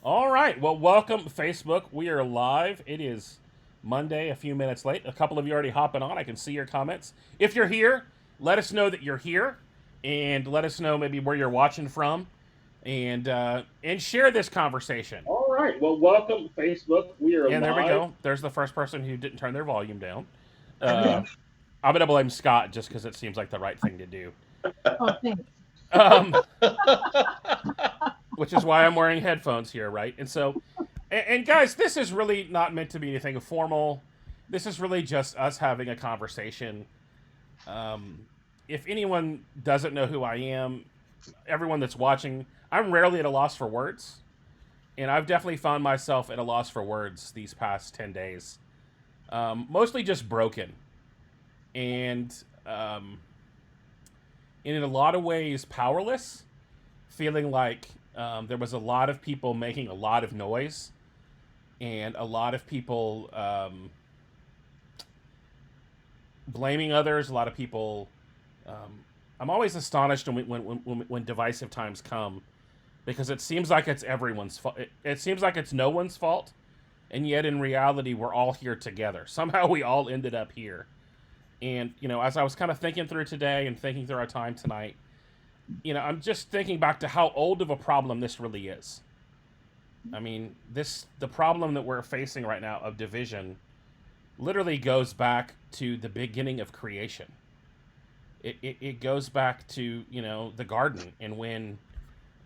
All right. Well, welcome, Facebook. We are live. It is Monday, a few minutes late. A couple of you already hopping on. I can see your comments. If you're here, let us know that you're here, and let us know maybe where you're watching from, and share this conversation. All right. Well, welcome, Facebook. We are And there we live. go. There's the first person who didn't turn their volume down. Uh, I'm gonna blame Scott just because it seems like the right thing to do. Oh, thanks. Um, which is why I'm wearing headphones here, right? And guys, this is really not meant to be anything formal. This is really just us having a conversation. If anyone doesn't know who I am, everyone that's watching, I'm rarely at a loss for words, and I've definitely found myself at a loss for words these past 10 days. Mostly just broken, and in a lot of ways powerless, feeling like there was a lot of people making a lot of noise and a lot of people blaming others, a lot of people. I'm always astonished when divisive times come because it seems like it's everyone's fault. It seems like it's no one's fault, and yet in reality, we're all here together. Somehow we all ended up here. And, as I was kind of thinking through today and thinking through our time tonight, I'm just thinking back to how old of a problem this really is. I mean, the problem that we're facing right now of division literally goes back to the beginning of creation. It goes back to, the garden and when,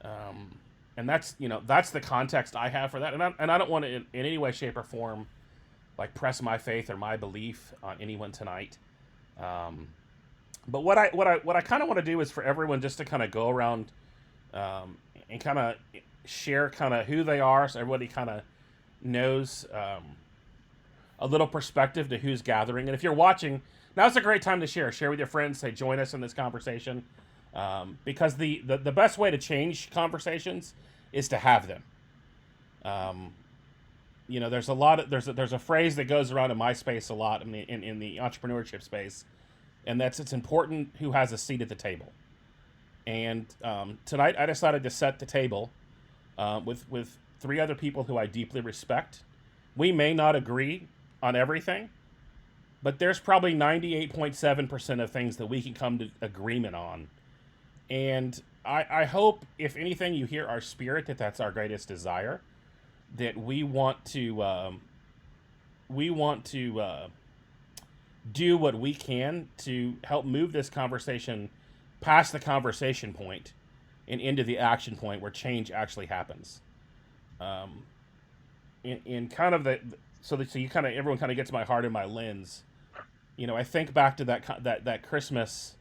and that's the context I have for that. And I don't want to in any way, shape, or form, like press my faith or my belief on anyone tonight. But what I kind of want to do is for everyone just to kind of go around and kind of share kind of who they are, so everybody kind of knows a little perspective to who's gathering. And if you're watching, now's a great time to share. Share with your friends. Say join us in this conversation because the best way to change conversations is to have them. There's there's a phrase that goes around in my space a lot in the entrepreneurship space, and that's it's important who has a seat at the table. And tonight I decided to set the table with three other people who I deeply respect. We may not agree on everything, but there's probably 98.7% of things that we can come to agreement on. And I hope, if anything, you hear our spirit that's our greatest desire, that we want to do what we can to help move this conversation past the conversation point and into the action point where change actually happens. In kind of so you kind of everyone kind of gets my heart in my lens. I think back to that Christmas,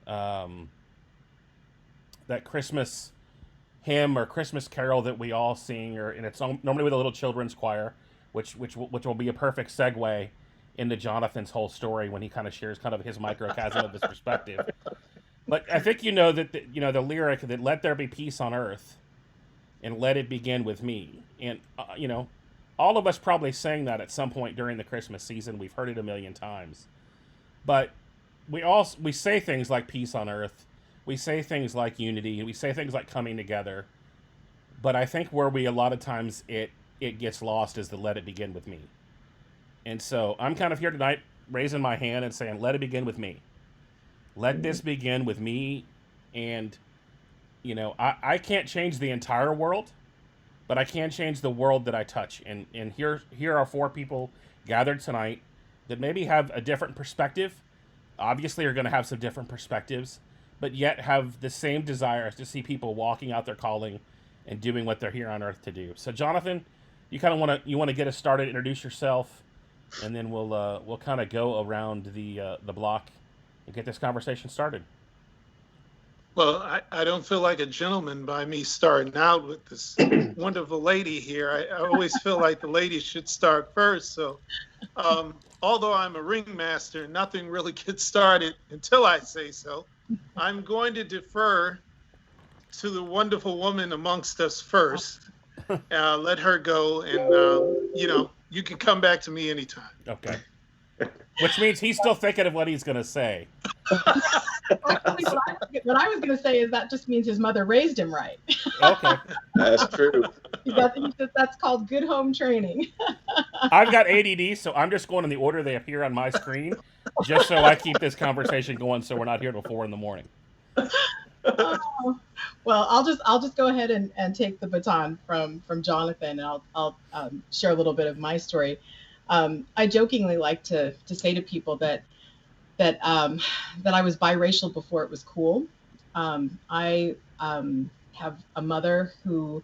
that Christmas hymn or Christmas carol that we all sing, and it's normally with a little children's choir, which will be a perfect segue into Jonathan's whole story when he kind of shares kind of his microcosm of his perspective. But I think that the lyric that "Let there be peace on earth, and let it begin with me," and all of us probably sang that at some point during the Christmas season. We've heard it a million times, but we say things like peace on earth, we say things like unity, we say things like coming together. But I think where we a lot of times it gets lost is the "let it begin with me." And so I'm kind of here tonight raising my hand and saying, let it begin with me. Let this begin with me. And, I can't change the entire world, but I can change the world that I touch. And here are four people gathered tonight that maybe have a different perspective. Obviously, are going to have some different perspectives, but yet have the same desires to see people walking out their calling and doing what they're here on earth to do. So, Jonathan, you kind of want to get us started, introduce yourself, and then we'll kind of go around the block and get this conversation started. Well, I don't feel like a gentleman by me starting out with this wonderful lady here. I always feel like the lady should start first. So, although I'm a ringmaster, nothing really gets started until I say so. I'm going to defer to the wonderful woman amongst us first. Let her go, and you can come back to me anytime. Okay. Which means he's still thinking of what he's going to say. Actually, what I was going to say is that just means his mother raised him right. Okay. That's true. That's called good home training. I've got ADD, so I'm just going in the order they appear on my screen, just so I keep this conversation going, so we're not here till 4 in the morning. Oh, well, I'll just go ahead and take the baton from Jonathan, and I'll share a little bit of my story. I jokingly like to say to people that I was biracial before it was cool. I have a mother who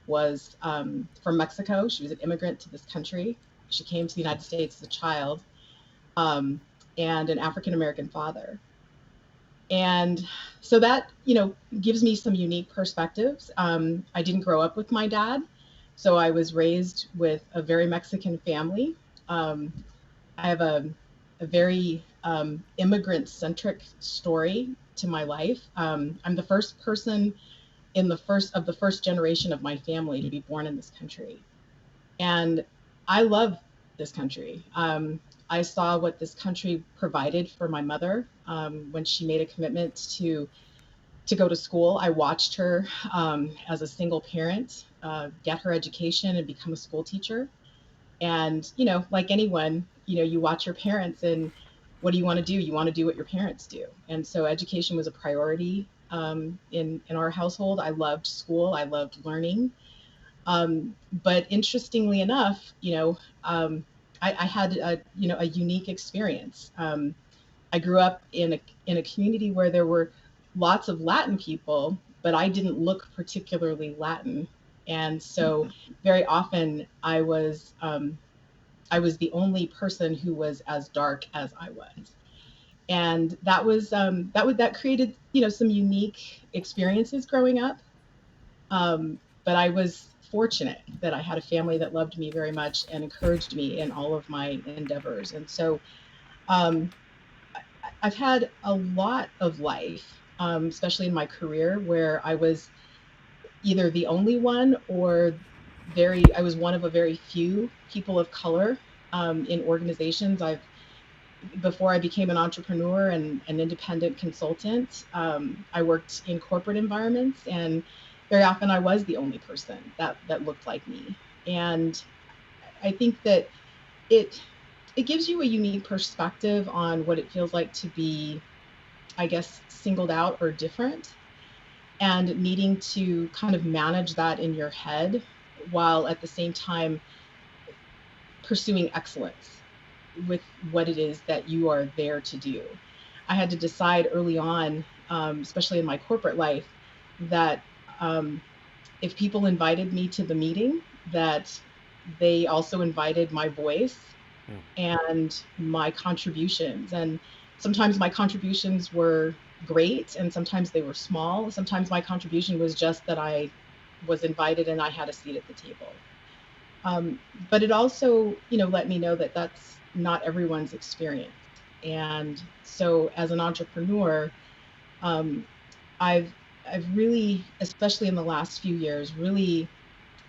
was from Mexico. She was an immigrant to this country. She came to the United States as a child, um, and an African American father. And so that, gives me some unique perspectives. I didn't grow up with my dad, so I was raised with a very Mexican family. Um, I have a very immigrant centric story to my life. I'm the first person in the first generation of my family to be born in this country. And I love this country. I saw what this country provided for my mother when she made a commitment to go to school. I watched her as a single parent get her education and become a school teacher. And like anyone, you watch your parents, and what do you want to do? You want to do what your parents do. And so education was a priority in our household. I loved school. I loved learning. But interestingly enough, I had a unique experience. I grew up in a community where there were lots of Latin people, but I didn't look particularly Latin, and so very often I was the only person who was as dark as I was, and that created some unique experiences growing up. But I was fortunate that I had a family that loved me very much and encouraged me in all of my endeavors. And so um, I've had a lot of life, especially in my career, where I was either the only one or I was one of a very few people of color in organizations. Before I became an entrepreneur and an independent consultant, I worked in corporate environments, and very often I was the only person that looked like me. And I think that it it gives you a unique perspective on what it feels like to be, I guess, singled out or different, and needing to kind of manage that in your head while at the same time pursuing excellence with what it is that you are there to do. I had to decide early on, especially in my corporate life, that um, if people invited me to the meeting, that they also invited my voice Hmm. and my contributions. And sometimes my contributions were great, and sometimes they were small. Sometimes my contribution was just that I was invited and I had a seat at the table. Um, but it also, let me know that that's not everyone's experience. And so, as an entrepreneur, um, I've I've really, especially in the last few years, really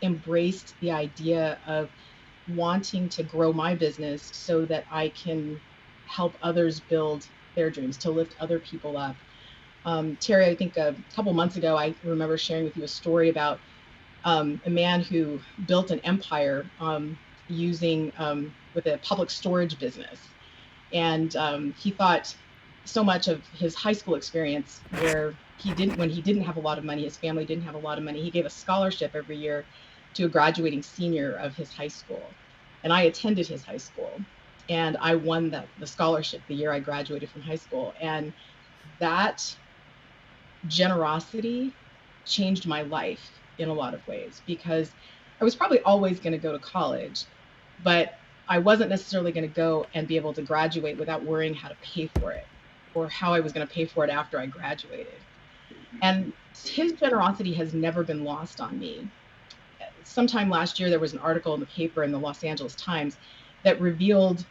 embraced the idea of wanting to grow my business so that I can help others build their dreams, to lift other people up. Terry, I think a couple months ago, I remember sharing with you a story about a man who built an empire using with a public storage business, and he thought so much of his high school experience, where when he didn't have a lot of money, his family didn't have a lot of money, he gave a scholarship every year to a graduating senior of his high school. And I attended his high school, and I won the scholarship the year I graduated from high school. And that generosity changed my life in a lot of ways, because I was probably always going to go to college, but I wasn't necessarily going to go and be able to graduate without worrying how to pay for it, or how I was going to pay for it after I graduated. And his generosity has never been lost on me. Sometime last year, there was an article in the paper in the Los Angeles Times that revealed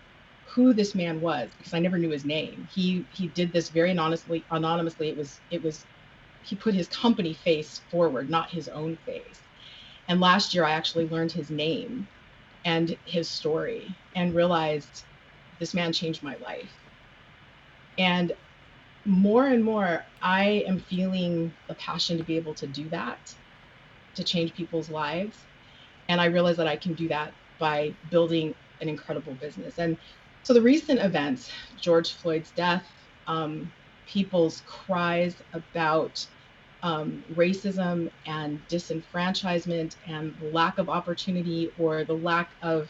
who this man was, because I never knew his name. He did this very anonymously. It was he put his company face forward, not his own face. And last year, I actually learned his name and his story, and realized this man changed my life. And more and more, I am feeling the passion to be able to do that, to change people's lives. And I realized that I can do that by building an incredible business. And so the recent events, George Floyd's death, people's cries about racism and disenfranchisement and lack of opportunity, or the lack of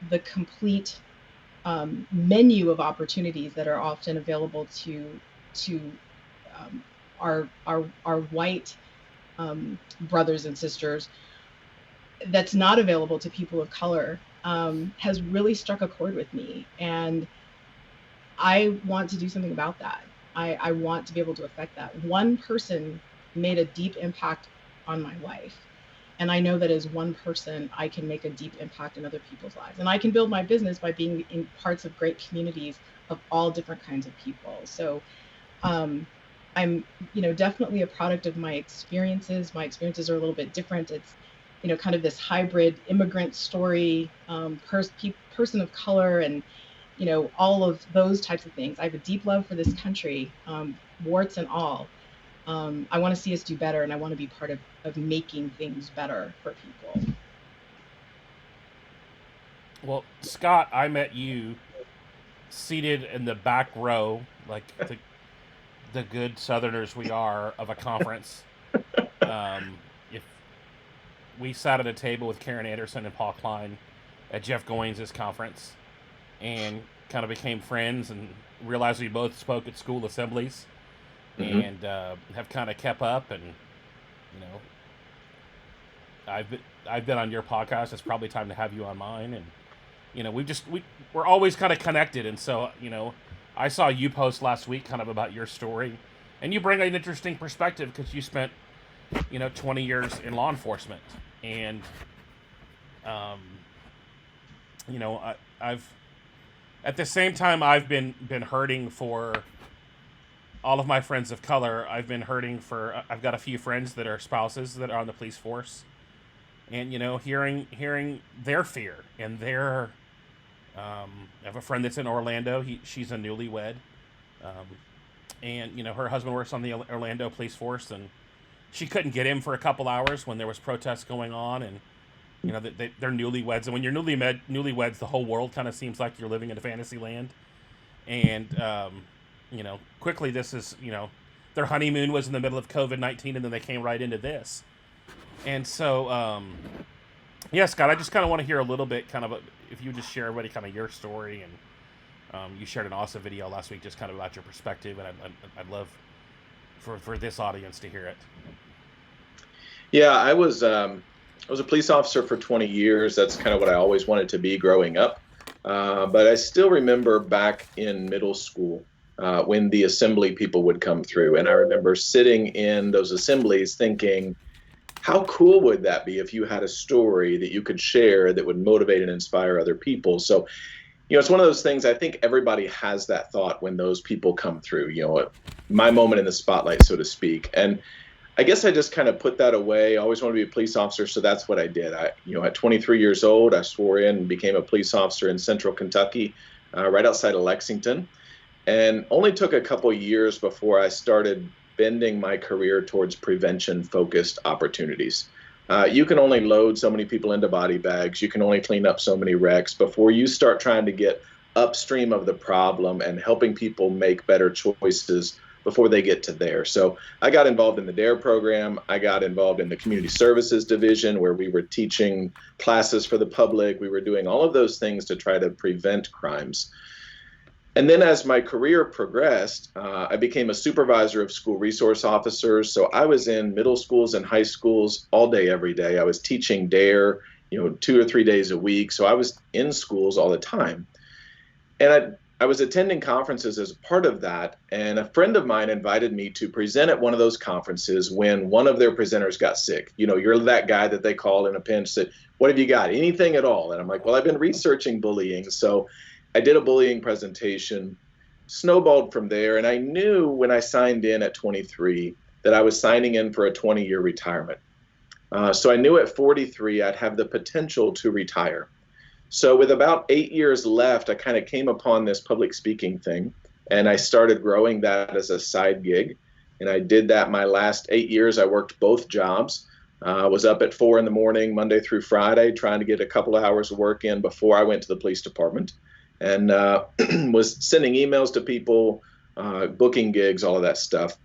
the complete menu of opportunities that are often available to our white brothers and sisters, that's not available to people of color, has really struck a chord with me. And I want to do something about that. I want to be able to affect that. One person made a deep impact on my life. And I know that as one person, I can make a deep impact in other people's lives. And I can build my business by being in parts of great communities of all different kinds of people. So I'm, definitely a product of my experiences. My experiences are a little bit different. It's, kind of this hybrid immigrant story, person of color, and, all of those types of things. I have a deep love for this country, warts and all. I want to see us do better, and I want to be part of making things better for people. Well, Scott, I met you seated in the back row, like the good Southerners we are, of a conference. If we sat at a table with Karen Anderson and Paul Klein at Jeff Goins' conference, and kind of became friends, and realized we both spoke at school assemblies, and have kind of kept up. And I've been on your podcast. It's probably time to have you on mine. And we're always kind of connected. And so I saw you post last week kind of about your story, and you bring an interesting perspective because you spent 20 years in law enforcement. And I've at the same time I've been hurting for all of my friends of color. I've been hurting for, I've got a few friends that are spouses that are on the police force, and hearing their fear and their I have a friend that's in Orlando. She's a newlywed, and her husband works on the Orlando police force, and she couldn't get him for a couple hours when there was protests going on. And they're newlyweds, and when you're newlyweds, the whole world kind of seems like you're living in a fantasy land. And quickly, this is their honeymoon was in the middle of COVID-19, and then they came right into this. And so yeah, Scott, I just kind of want to hear a little bit, kind of if you would just share everybody kind of your story. And you shared an awesome video last week just kind of about your perspective, and I'd love for this audience to hear it. Yeah, I was a police officer for 20 years. That's kind of what I always wanted to be growing up. But I still remember back in middle school when the assembly people would come through. And I remember sitting in those assemblies thinking, how cool would that be if you had a story that you could share that would motivate and inspire other people? So, it's one of those things, I think everybody has that thought when those people come through, my moment in the spotlight, so to speak. And I guess I just kind of put that away. I always wanted to be a police officer, so that's what I did. At 23 years old, I swore in and became a police officer in Central Kentucky, right outside of Lexington, and only took a couple years before I started bending my career towards prevention-focused opportunities. You can only load so many people into body bags. You can only clean up so many wrecks before you start trying to get upstream of the problem and helping people make better choices before they get to there. So I got involved in the DARE program. I got involved in the community services division, where we were teaching classes for the public. We were doing all of those things to try to prevent crimes. And then as my career progressed, I became a supervisor of school resource officers. So I was in middle schools and high schools all day, every day. I was teaching DARE, 2 or 3 days a week. So I was in schools all the time. And I was attending conferences as a part of that, and a friend of mine invited me to present at one of those conferences when one of their presenters got sick. You're that guy that they call in a pinch, said, what have you got? Anything at all? And I'm like, well, I've been researching bullying. So I did a bullying presentation, snowballed from there, and I knew when I signed in at 23 that I was signing in for a 20-year retirement. So I knew at 43 I'd have the potential to retire. So with about 8 years left, I kind of came upon this public speaking thing, and I started growing that as a side gig. And I did that my last 8 years. I worked both jobs. Was up at 4 in the morning, Monday through Friday, trying to get a couple of hours of work in before I went to the police department, and was sending emails to people, booking gigs, all of that stuff.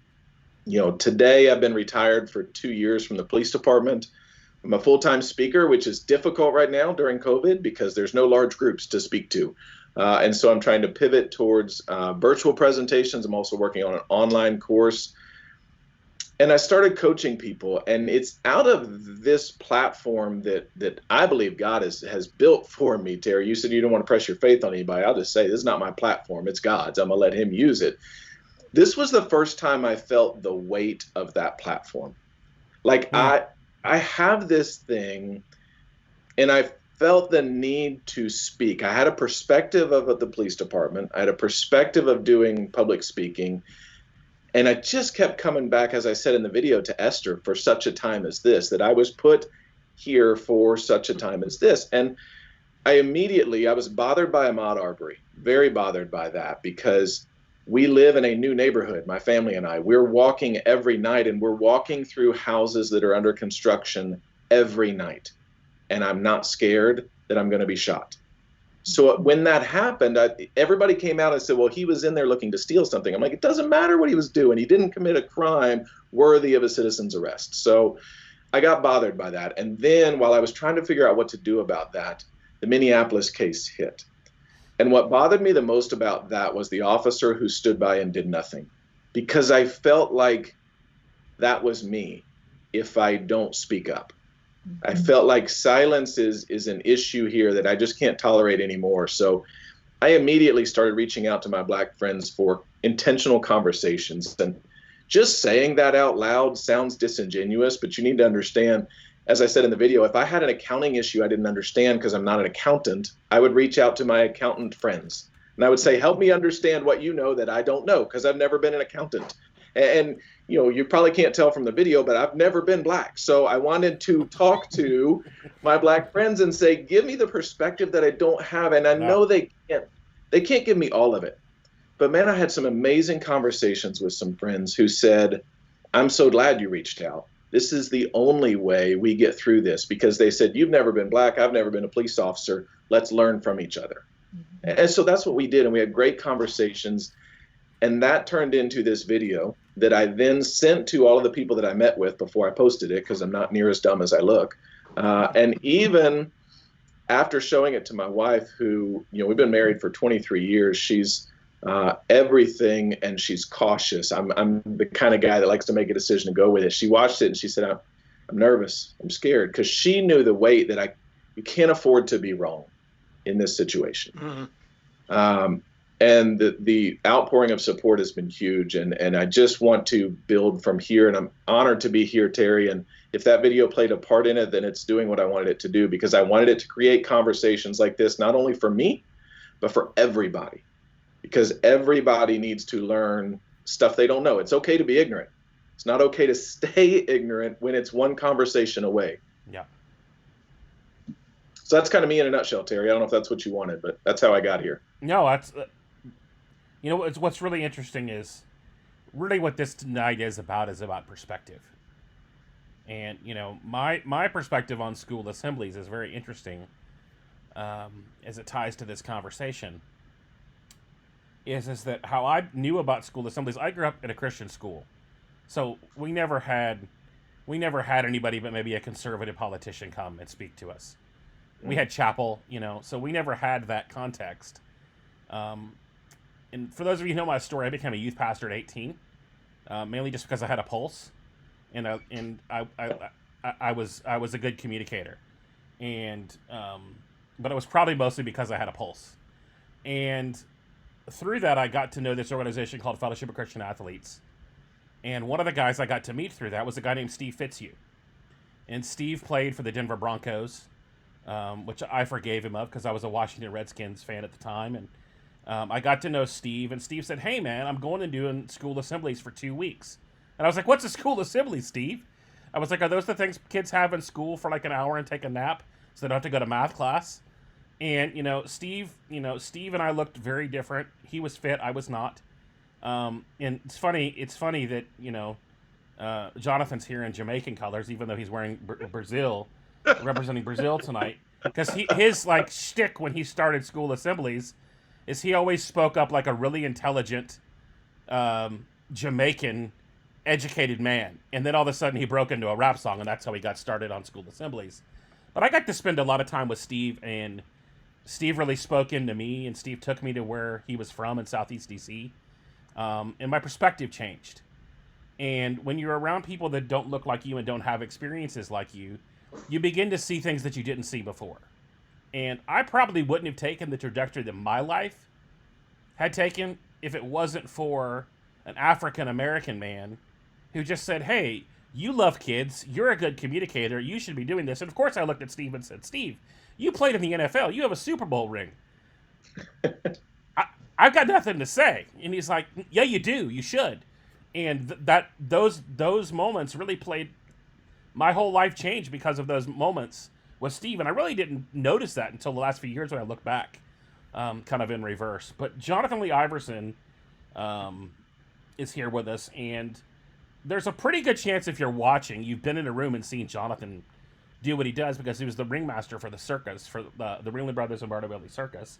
Today I've been retired for 2 years from the police department. I'm a full-time speaker, which is difficult right now during COVID because there's no large groups to speak to. And so I'm trying to pivot towards virtual presentations. I'm also working on an online course. And I started coaching people, and it's out of this platform that I believe God has built for me, Terry. You said you don't want to press your faith on anybody. I'll just say this is not my platform. It's God's. I'm going to let him use it. This was the first time I felt the weight of that platform. Like I have this thing, and I felt the need to speak. I had a perspective of the police department. I had a perspective of doing public speaking. And I just kept coming back, as I said in the video, to Esther for such a time as this, that I was put here for such a time as this. And I was bothered by Ahmaud Arbery, very bothered by that, because we live in a new neighborhood, my family and I. We're walking every night, and we're walking through houses that are under construction every night. And I'm not scared that I'm going to be shot. So when that happened, everybody came out and said, well, he was in there looking to steal something. I'm like, it doesn't matter what he was doing. He didn't commit a crime worthy of a citizen's arrest. So I got bothered by that. And then while I was trying to figure out what to do about that, the Minneapolis case hit. And what bothered me the most about that was the officer who stood by and did nothing, because I felt like that was me if I don't speak up. I felt like silence is an issue here that I just can't tolerate anymore. So I immediately started reaching out to my Black friends for intentional conversations. And just saying that out loud sounds disingenuous, but you need to understand, as I said in the video, if I had an accounting issue I didn't understand because I'm not an accountant, I would reach out to my accountant friends. And I would say, help me understand what you know that I don't know, because I've never been an accountant. And you probably can't tell from the video, but I've never been Black. So I wanted to talk to my Black friends and say, give me the perspective that I don't have. And I know they can't give me all of it. But man, I had some amazing conversations with some friends who said, I'm so glad you reached out. This is the only way we get through this, because they said, you've never been Black. I've never been a police officer. Let's learn from each other. Mm-hmm. And so that's what we did. And we had great conversations. And that turned into this video that I then sent to all of the people that I met with before I posted it, because I'm not near as dumb as I look. And even after showing it to my wife, who, we've been married for 23 years, she's everything, and she's cautious. I'm the kind of guy that likes to make a decision and go with it. She watched it and she said, I'm nervous. I'm scared, because she knew the weight that you can't afford to be wrong in this situation. Mm-hmm. And the outpouring of support has been huge. And I just want to build from here. And I'm honored to be here, Terry. And if that video played a part in it, then it's doing what I wanted it to do, because I wanted it to create conversations like this, not only for me, but for everybody. Because everybody needs to learn stuff they don't know. It's okay to be ignorant. It's not okay to stay ignorant when it's one conversation away. Yeah. So that's kind of me in a nutshell, Terry. I don't know if that's what you wanted, but that's how I got here. No, that's... what's really interesting is really what this tonight is about perspective. And, my perspective on school assemblies is very interesting as it ties to this conversation. Is that how I knew about school assemblies? I grew up in a Christian school. So we never had anybody but maybe a conservative politician come and speak to us. We had chapel, so we never had that context. And for those of you who know my story, I became a youth pastor at 18, mainly just because I had a pulse, and I was a good communicator, and but it was probably mostly because I had a pulse. And through that, I got to know this organization called Fellowship of Christian Athletes, and one of the guys I got to meet through that was a guy named Steve Fitzhugh, and Steve played for the Denver Broncos, which I forgave him of because I was a Washington Redskins fan at the time, and I got to know Steve, and Steve said, hey, man, I'm going and doing school assemblies for 2 weeks. And I was like, what's a school assembly, Steve? I was like, are those the things kids have in school for like an hour and take a nap so they don't have to go to math class? And, Steve and I looked very different. He was fit. I was not. And it's funny that, Jonathan's here in Jamaican colors, even though he's wearing Brazil, representing Brazil tonight. Because his like shtick when he started school assemblies is he always spoke up like a really intelligent Jamaican educated man, and then all of a sudden he broke into a rap song, and that's how he got started on school assemblies. But I got to spend a lot of time with Steve, and Steve really spoke into me, and Steve took me to where he was from in Southeast DC, and my perspective changed. And when you're around people that don't look like you and don't have experiences like you begin to see things that you didn't see before. And I probably wouldn't have taken the trajectory that my life had taken if it wasn't for an African American man who just said, hey, you love kids, you're a good communicator, you should be doing this. And of course I looked at Steve and said, Steve, you played in the NFL, you have a Super Bowl ring. I've got nothing to say. And he's like, yeah, you do, you should. And those moments really played, my whole life changed because of those moments with Steve. And I really didn't notice that until the last few years when I look back, kind of in reverse. But Jonathan Lee Iverson is here with us, and there's a pretty good chance if you're watching, you've been in a room and seen Jonathan do what he does, because he was the ringmaster for the circus, for the Ringling Brothers and Barnum Bailey Circus.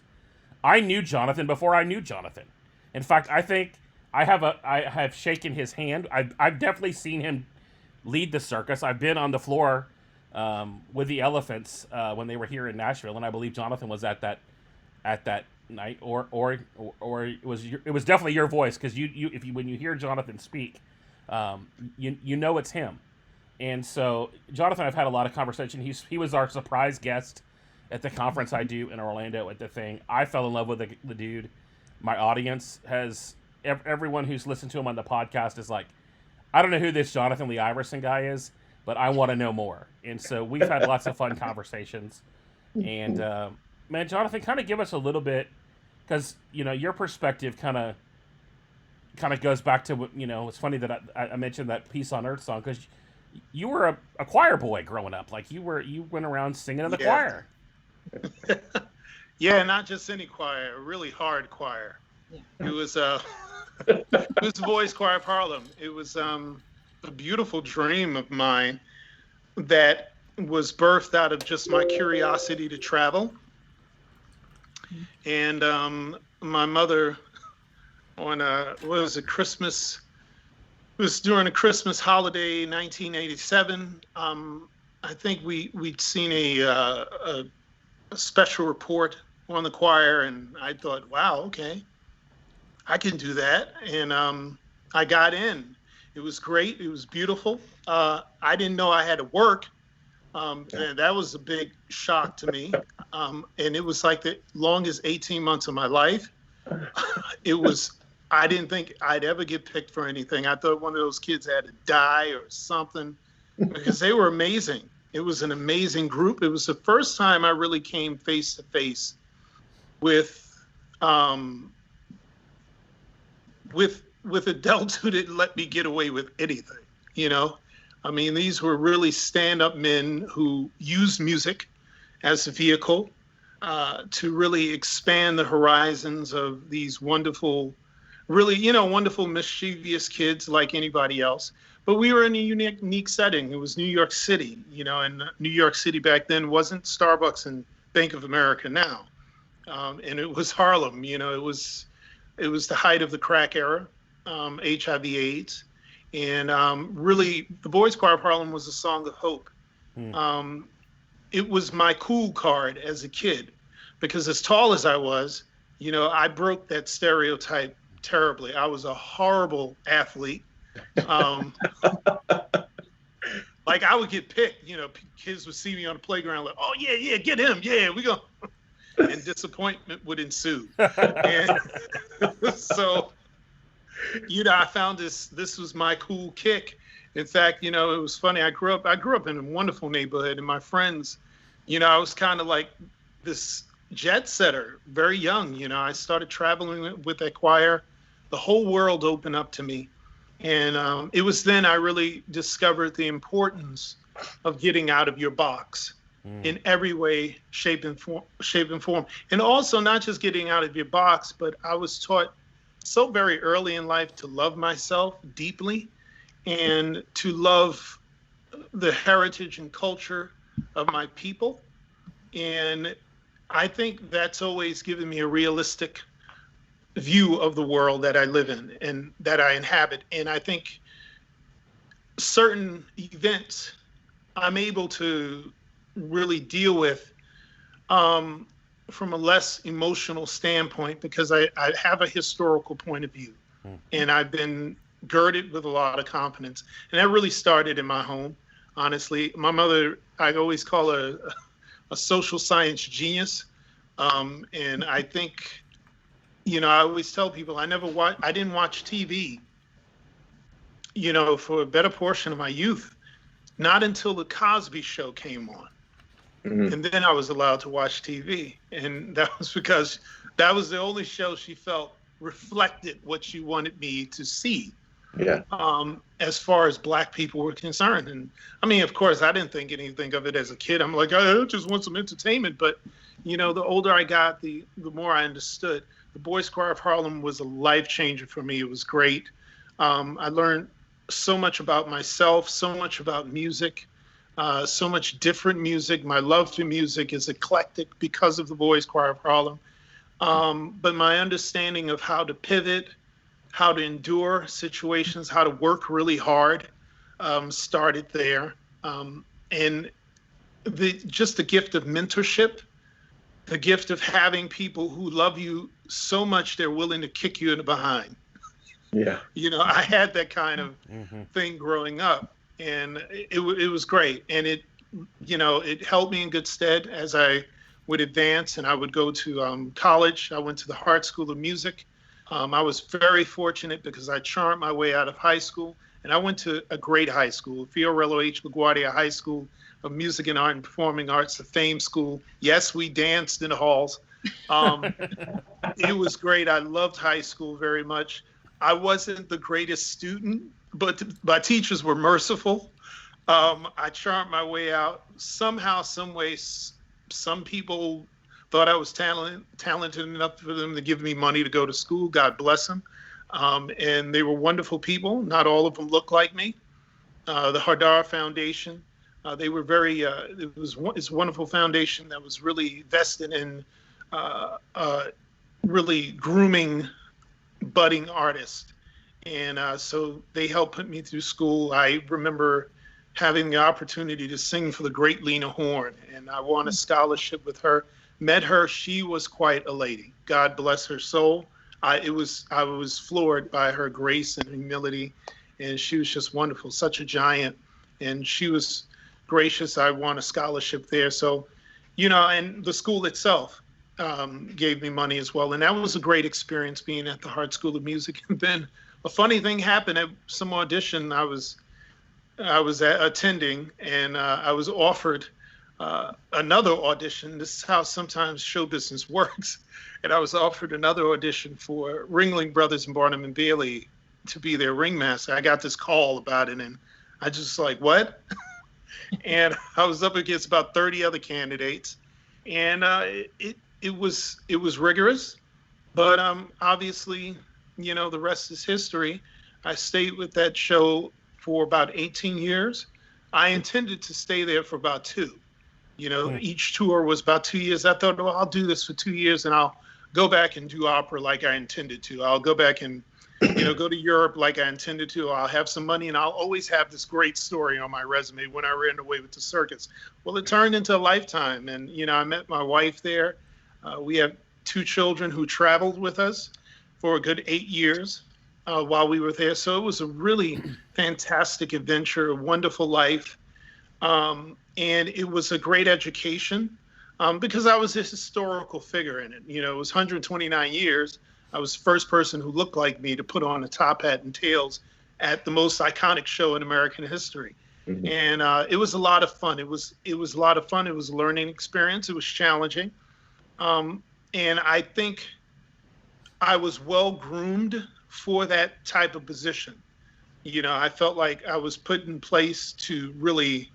I knew Jonathan before I knew Jonathan. In fact, I think I have shaken his hand. I've definitely seen him lead the circus. I've been on the floor with the elephants when they were here in Nashville, and I believe Jonathan was at that night, or it was definitely your voice, because when you hear Jonathan speak, you know it's him. And so Jonathan, I've had a lot of conversation. He was our surprise guest at the conference I do in Orlando at the thing. I fell in love with the dude. My audience has, everyone who's listened to him on the podcast is like, I don't know who this Jonathan Lee Iverson guy is, but I want to know more. And so we've had lots of fun conversations. And man, Jonathan, kind of give us a little bit, because your perspective kind of goes back to, it's funny that I mentioned that Peace on Earth song, because you were a choir boy growing up. Like you went around singing in the choir. Yeah, not just any choir, a really hard choir. Yeah. It was it was the Boys Choir of Harlem. It was a beautiful dream of mine that was birthed out of just my curiosity to travel. And my mother, on Christmas, it was during a Christmas holiday, 1987. I think we'd seen a special report on the choir, and I thought, wow, okay, I can do that. And I got in. It was great. It was beautiful. I didn't know I had to work. And that was a big shock to me. And it was like the longest 18 months of my life. I didn't think I'd ever get picked for anything. I thought one of those kids had to die or something, because they were amazing. It was an amazing group. It was the first time I really came face to face with adults who didn't let me get away with anything. I mean, these were really stand-up men who used music as a vehicle to really expand the horizons of these wonderful, really, wonderful, mischievous kids like anybody else. But we were in a unique setting. It was New York City, and New York City back then wasn't Starbucks and Bank of America now. And it was Harlem, it was the height of the crack era, HIV/AIDS. And really, the Boys Choir of Harlem was a song of hope. It was my cool card as a kid, because as tall as I was, I broke that stereotype terribly. I was a horrible athlete. Like I would get picked, kids would see me on the playground like, oh yeah, get him. Yeah, we go. And disappointment would ensue. And so, I found this was my cool kick. In fact, it was funny. I grew up in a wonderful neighborhood, and my friends, I was kind of like this jet setter, very young. I started traveling with that choir. The whole world opened up to me. And it was then I really discovered the importance of getting out of your box in every way, shape and form. And also not just getting out of your box, but I was taught so very early in life to love myself deeply. and to love the heritage and culture of my people. And I think that's always given me a realistic view of the world that I live in and that I inhabit. And I think certain events I'm able to really deal with from a less emotional standpoint, because I have a historical point of view, and I've been girded with a lot of confidence. And that really started in my home, honestly. My mother, I always call her a social science genius. And I think, I always tell people I didn't watch TV, for a better portion of my youth, not until the Cosby Show came on. Mm-hmm. And then I was allowed to watch TV. And that was because that was the only show she felt reflected what she wanted me to see. Yeah. As far as Black people were concerned. And I mean, of course, I didn't think anything of it as a kid. I'm like, I just want some entertainment. But, the older I got, the more I understood. The Boys Choir of Harlem was a life changer for me. It was great. I learned so much about myself, so much about music, so much different music. My love for music is eclectic because of the Boys Choir of Harlem. But my understanding of how to pivot, how to endure situations, how to work really hard, started there. And just the gift of mentorship, the gift of having people who love you so much they're willing to kick you in the behind. Yeah. I had that kind of thing growing up, and it was great. And it held me in good stead as I would advance and I would go to college. I went to the Hart School of Music. I was very fortunate because I charmed my way out of high school, and I went to a great high school, Fiorello H. LaGuardia High School of Music and Art and Performing Arts, the famed school. Yes, we danced in the halls. It was great. I loved high school very much. I wasn't the greatest student, but my teachers were merciful. I charmed my way out. Somehow, some way, some people thought I was talented enough for them to give me money to go to school. God bless them. And they were wonderful people. Not all of them looked like me. The Hardara Foundation, they were very, it's a wonderful foundation that was really vested in really grooming budding artists. And so they helped put me through school. I remember having the opportunity to sing for the great Lena Horne, and I won a scholarship with her. Met her, she was quite a lady. God bless her soul. I was floored by her grace and humility, and she was just wonderful, such a giant. And she was gracious. I won a scholarship there. So, and the school itself gave me money as well. And that was a great experience being at the Hart School of Music. And then a funny thing happened at some audition I was attending, and I was offered another audition. This is how sometimes show business works. And I was offered another audition for Ringling Brothers and Barnum and Bailey to be their ringmaster. I got this call about it, and I just like, what? And I was up against about 30 other candidates, and it was rigorous, but obviously, the rest is history. I stayed with that show for about 18 years. I intended to stay there for about 2. Each tour was about 2 years. I thought, well, I'll do this for 2 years and I'll go back and do opera like I intended to. I'll go back and, go to Europe like I intended to. I'll have some money and I'll always have this great story on my resume when I ran away with the circus. Well, it turned into a lifetime. And, I met my wife there. We have 2 children who traveled with us for a good 8 years while we were there. So it was a really fantastic adventure, a wonderful life. And it was a great education because I was a historical figure in it. It was 129 years. I was the first person who looked like me to put on a top hat and tails at the most iconic show in American history. Mm-hmm. And it was a lot of fun. It was a lot of fun. It was a learning experience. It was challenging. And I think I was well groomed for that type of position. I felt like I was put in place to really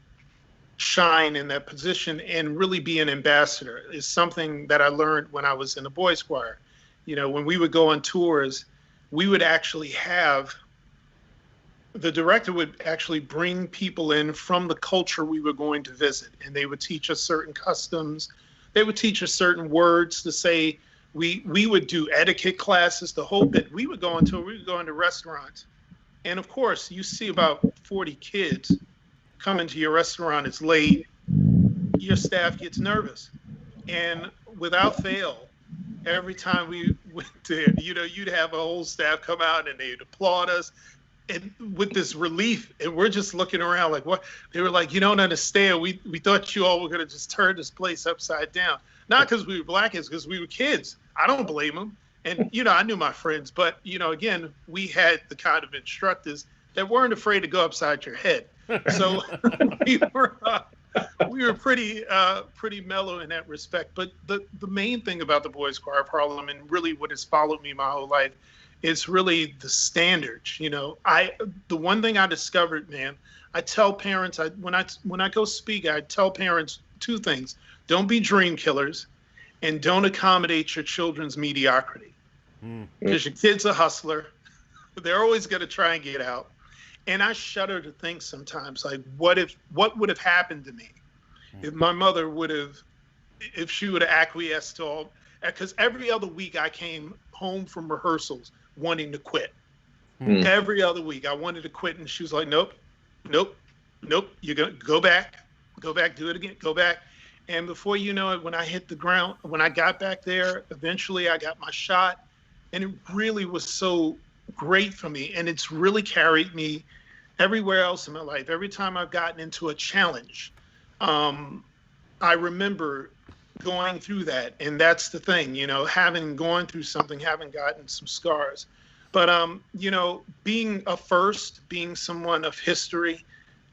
shine in that position and really be an ambassador. Is something that I learned when I was in the Boys Choir. When we would go on tours, we would actually have the director would actually bring people in from the culture we were going to visit, and they would teach us certain customs. They would teach us certain words to say. We would do etiquette classes, the whole bit. We would go into restaurants. And of course, you see about 40 kids coming to your restaurant. It's late. Your staff gets nervous. And without fail, every time we went there, you'd have a whole staff come out and they'd applaud us. And with this relief, and we're just looking around like, what? They were like, you don't understand. We thought you all were going to just turn this place upside down. Not because we were black, it's because we were kids. I don't blame them. And, I knew my friends. But, again, we had the kind of instructors that weren't afraid to go upside your head. So we were pretty mellow in that respect. But the main thing about the Boys Choir of Harlem, and really what has followed me my whole life, is really the standards. The one thing I discovered, man, I tell parents, when I go speak, I tell parents two things. Don't be dream killers, and don't accommodate your children's mediocrity. Because your kid's a hustler. They're always going to try and get out. And I shudder to think sometimes, like, what would have happened to me if my mother if she would have acquiesced to all, because every other week I came home from rehearsals wanting to quit. Every other week I wanted to quit, and she was like, nope, you're going to go back, do it again, go back. And before you know it, when I hit the ground, when I got back there, eventually I got my shot, and it really was so great for me. And it's really carried me everywhere else in my life. Every time I've gotten into a challenge, I remember going through that. And that's the thing, having gone through something, having gotten some scars. But, being a first, being someone of history,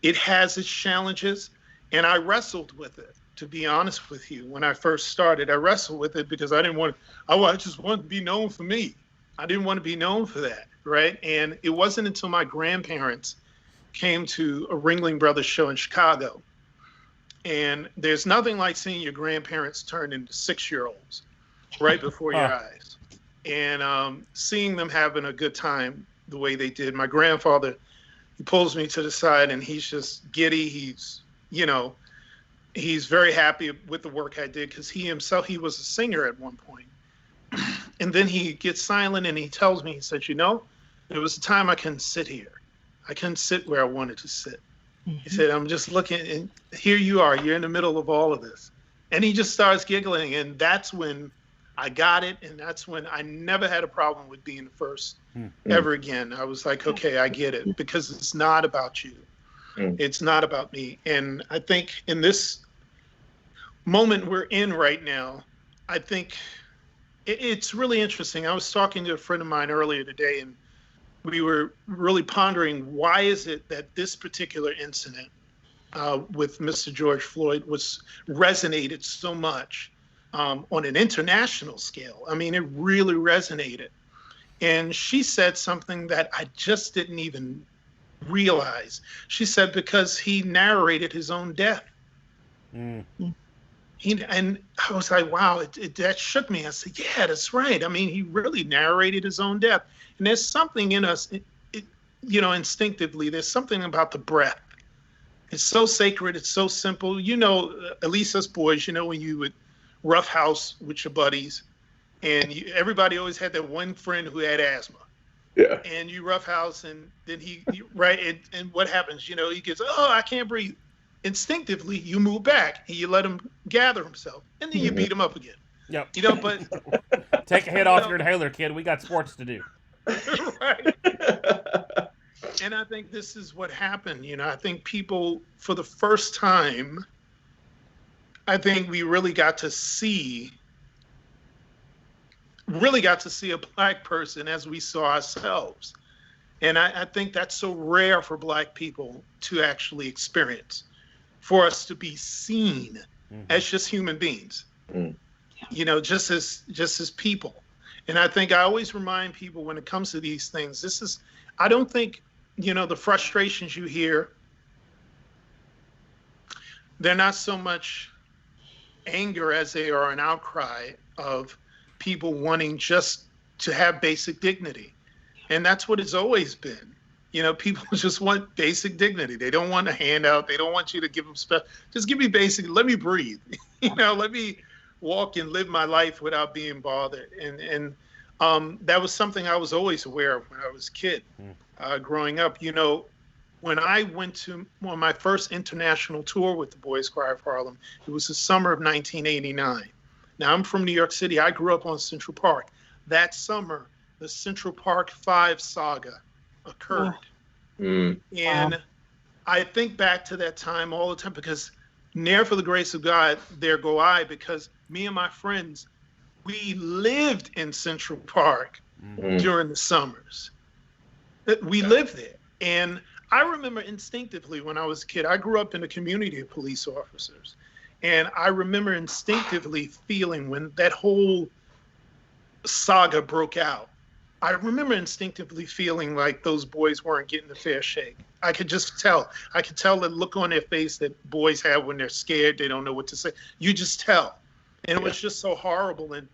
it has its challenges. And I wrestled with it. To be honest with you, when I first started, I wrestled with it because I just wanted to be known for me. I didn't want to be known for that, right? And it wasn't until my grandparents came to a Ringling Brothers show in Chicago. And there's nothing like seeing your grandparents turn into 6-year-olds right before your eyes. And seeing them having a good time the way they did. My grandfather, he pulls me to the side and he's just giddy. He's very happy with the work I did because he was a singer at one point. And then he gets silent and he tells me, he said, there was a time I couldn't sit here. I couldn't sit where I wanted to sit. He said, I'm just looking, and here you are, you're in the middle of all of this. And he just starts giggling, and that's when I got it, and that's when I never had a problem with being the first ever again. I was like, okay, I get it, because it's not about you. It's not about me. And I think in this moment we're in right now, I think it's really interesting. I was talking to a friend of mine earlier today, and we were really pondering, why is it that this particular incident with Mr. George Floyd resonated so much on an international scale? I mean, it really resonated. And she said something that I just didn't even realize. She said, because he narrated his own death. And I was like, wow, that shook me. I said, yeah, that's right. I mean, he really narrated his own death. And there's something in us, instinctively, there's something about the breath. It's so sacred. It's so simple. At least us boys, when you would roughhouse with your buddies, and everybody always had that one friend who had asthma. Yeah. And you roughhouse, and then and what happens? He gets, I can't breathe. Instinctively, you move back and you let him gather himself, and then you beat him up again. Yep. But take a hit off your inhaler, kid. We got sports to do. Right. And I think this is what happened. I think people, for the first time, I think we really got to see a Black person as we saw ourselves. And I think that's so rare for Black people to actually experience, for us to be seen as just human beings, just as people. And I think I always remind people when it comes to these things, I don't think, the frustrations you hear, they're not so much anger as they are an outcry of people wanting just to have basic dignity. And that's what it's always been. People just want basic dignity. They don't want a handout. They don't want you to give them stuff. Just give me basic. Let me breathe. Let me walk and live my life without being bothered. And that was something I was always aware of when I was a kid, growing up. When I went on my first international tour with the Boys Choir of Harlem, it was the summer of 1989. Now, I'm from New York City. I grew up on Central Park. That summer, the Central Park 5 saga occurred. And I think back to that time all the time, because ne'er for the grace of God, there go I, because me and my friends, we lived in Central Park during the summers. We lived there. And I remember instinctively when I was a kid, I grew up in a community of police officers. And I remember instinctively feeling when that whole saga broke out, I remember instinctively feeling like those boys weren't getting a fair shake. I could just tell. I could tell the look on their face that boys have when they're scared. They don't know what to say. You just tell. And it was just so horrible. And,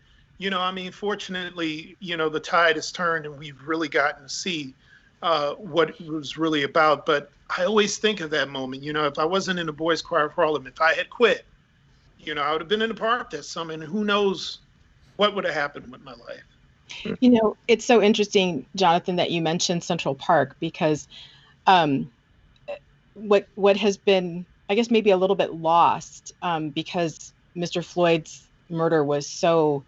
fortunately, the tide has turned and we've really gotten to see what it was really about. But I always think of that moment. If I wasn't in the Boys Choir of Harlem, if I had quit, I would have been in the park that summer, and who knows what would have happened with my life. It's so interesting, Jonathan, that you mentioned Central Park, because what has been, I guess, maybe a little bit lost, because Mr. Floyd's murder was so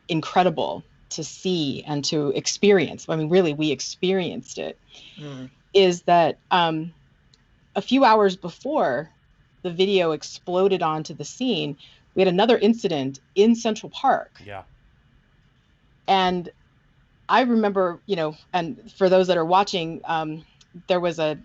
incredible to see and to experience. I mean, really, we experienced it. Is that a few hours before the video exploded onto the scene, we had another incident in Central Park. Yeah. And I remember, and for those that are watching, there was an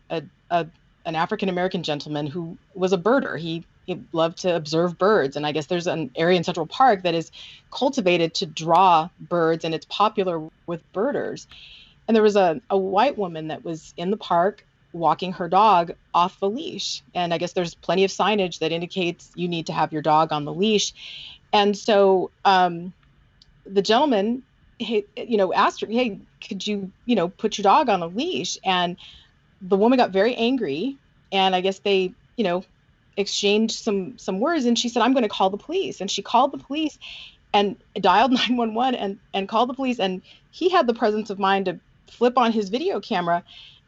African-American gentleman who was a birder. He loved to observe birds. And I guess there's an area in Central Park that is cultivated to draw birds, and it's popular with birders. And there was a white woman that was in the park walking her dog off the leash. And I guess there's plenty of signage that indicates you need to have your dog on the leash. And so the gentleman, asked her, hey, could you, put your dog on a leash? And the woman got very angry. And I guess they, exchanged some words. And she said, I'm going to call the police. And she called the police and dialed 911 and called the police. And he had the presence of mind to flip on his video camera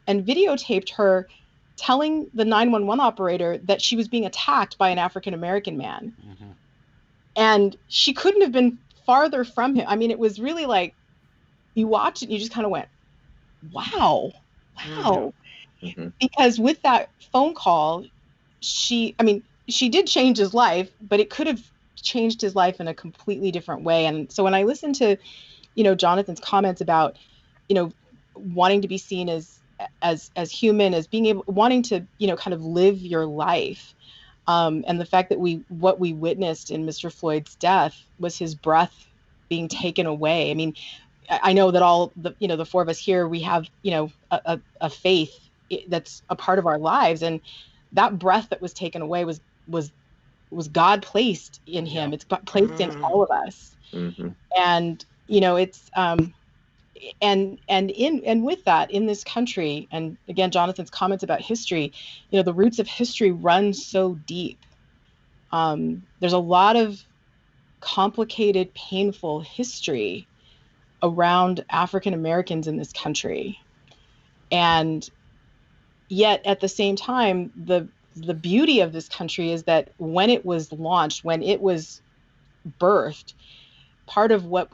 and videotaped her telling the 911 operator that she was being attacked by an African-American man. Mm-hmm. And she couldn't have been farther from him. I mean, it was really like, you watch it, you just kind of went, wow. Mm-hmm. Because with that phone call, she did change his life, but it could have changed his life in a completely different way. And so when I listened to, Jonathan's comments about, wanting to be seen as human, as being wanting to, kind of live your life. And the fact that what we witnessed in Mr. Floyd's death was his breath being taken away. I mean, I know that all the four of us here, we have, a faith that's a part of our lives. And that breath that was taken away was God placed in him. It's placed in all of us. Mm-hmm. And, it's, and with that, in this country, and again, Jonathan's comments about history, the roots of history run so deep. There's a lot of complicated, painful history around African Americans in this country. And yet at the same time, the beauty of this country is that when it was launched, when it was birthed, part of what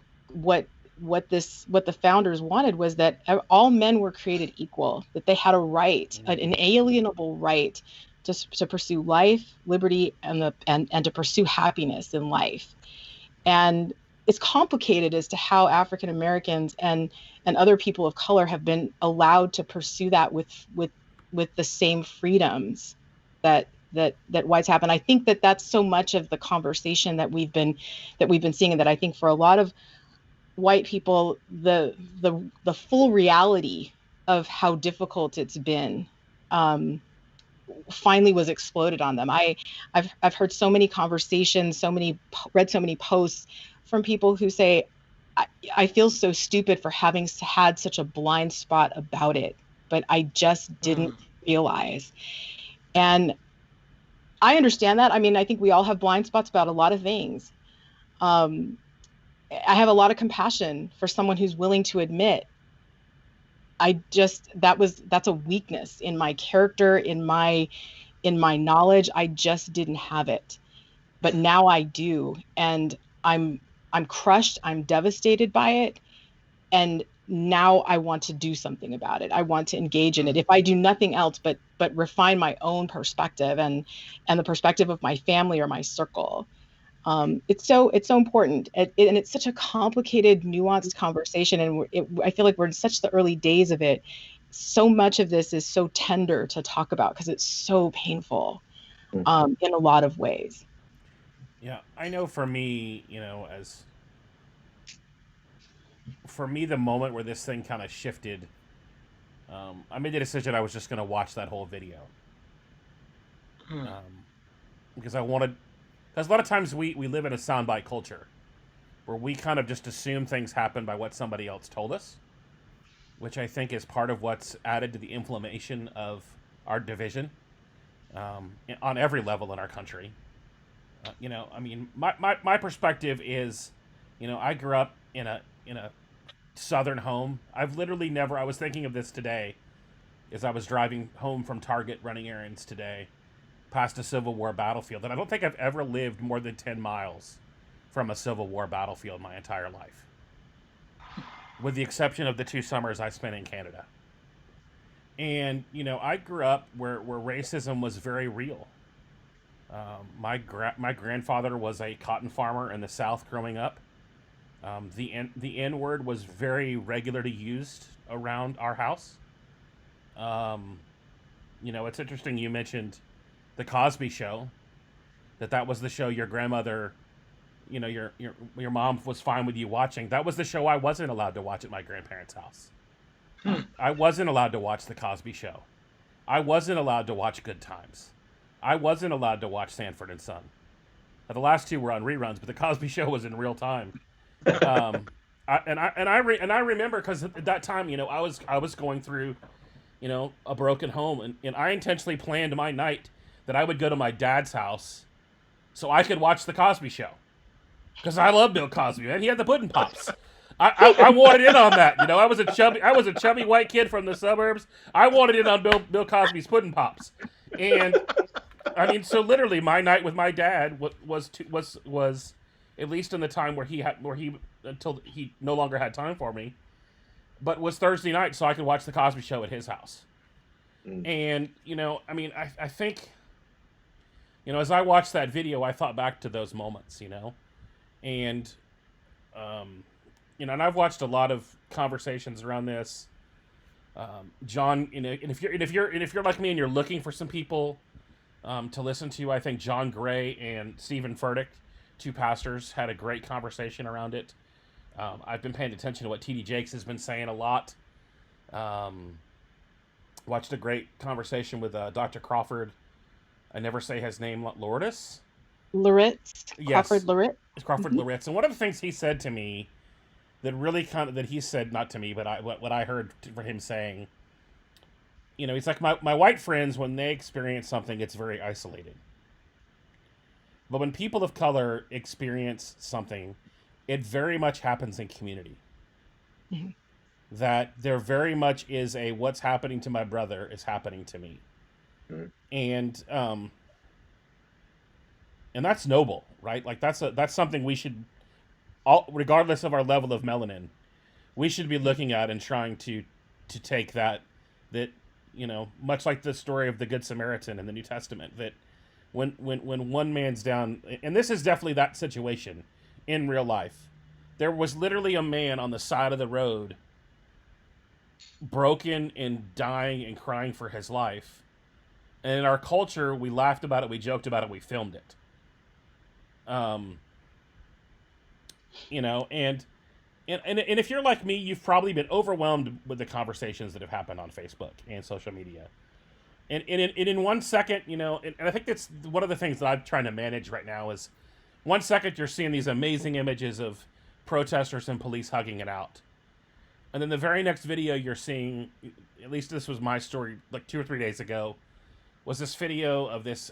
the founders wanted was that all men were created equal, that they had a right, an inalienable right to pursue life, liberty, and to pursue happiness in life. And it's complicated as to how African Americans and other people of color have been allowed to pursue that with the same freedoms that whites have. And I think that that's so much of the conversation that we've been seeing, and that I think for a lot of white people, the full reality of how difficult it's been finally was exploded on them. I've heard so many conversations, read so many posts from people who say, I feel so stupid for having had such a blind spot about it. but I just didn't realize. And I understand that. I mean, I think we all have blind spots about a lot of things. I have a lot of compassion for someone who's willing to admit, that's a weakness in my character, in my knowledge. I just didn't have it, but now I do. And I'm crushed. I'm devastated by it. And now I want to do something about it. I want to engage in it. If I do nothing else but refine my own perspective and the perspective of my family or my circle. It's so important. And it's such a complicated, nuanced conversation. And I feel like we're in such the early days of it. So much of this is so tender to talk about because it's so painful in a lot of ways. Yeah, I know for me, for me, the moment where this thing kind of shifted, I made the decision I was just going to watch that whole video. Because I wanted... Because a lot of times we live in a soundbite culture where we kind of just assume things happen by what somebody else told us, which I think is part of what's added to the inflammation of our division on every level in our country. My perspective is, I grew up in a southern home. I've literally never... I was thinking of this today as I was driving home from Target running errands today, past a Civil War battlefield, and I don't think I've ever lived more than 10 miles from a Civil War battlefield my entire life, with the exception of the 2 summers I spent in Canada. And, I grew up where racism was very real. My grandfather was a cotton farmer in the South growing up. The N-word was very regularly used around our house. It's interesting you mentioned The Cosby Show, that was the show your grandmother, your mom was fine with you watching. That was the show I wasn't allowed to watch at my grandparents' house. I wasn't allowed to watch The Cosby Show. I wasn't allowed to watch Good Times. I wasn't allowed to watch Sanford and Son. Now, the last 2 were on reruns, but The Cosby Show was in real time. I remember because at that time, I was going through, a broken home, and I intentionally planned my night that I would go to my dad's house so I could watch The Cosby Show. Because I love Bill Cosby, man. He had the pudding pops. I wanted in on that. I was a chubby white kid from the suburbs. I wanted in on Bill Cosby's pudding pops. And I mean, so literally my night with my dad was at least in the time where he until he no longer had time for me, but was Thursday night so I could watch The Cosby Show at his house. And, I think, as I watched that video, I thought back to those moments, and, and I've watched a lot of conversations around this. John, and if you're like me and you're looking for some people to listen to, I think John Gray and Stephen Furtick, 2 pastors, had a great conversation around it. I've been paying attention to what T.D. Jakes has been saying a lot. Watched a great conversation with Dr. Crawford. I never say his name, Loritz. Yes. Crawford Loritz. Crawford Loritz. And one of the things he said to me that really that he said, not to me, but what I heard for him saying, he's like, my white friends, when they experience something, it's very isolated. But when people of color experience something, it very much happens in community. Mm-hmm. That there very much is a what's happening to my brother is happening to me. Mm-hmm. And that's noble, right? Like that's something we should, regardless of our level of melanin, we should be looking at and trying to take that much like the story of the Good Samaritan in the New Testament, that when one man's down, and this is definitely that situation in real life, there was literally a man on the side of the road, broken and dying and crying for his life. And in our culture, we laughed about it, we joked about it, we filmed it. And if you're like me, you've probably been overwhelmed with the conversations that have happened on Facebook and social media. And in 1 second, and I think that's one of the things that I'm trying to manage right now is 1 second you're seeing these amazing images of protesters and police hugging it out. And then the very next video you're seeing at least this was my story, like 2 or 3 days ago, was this video of this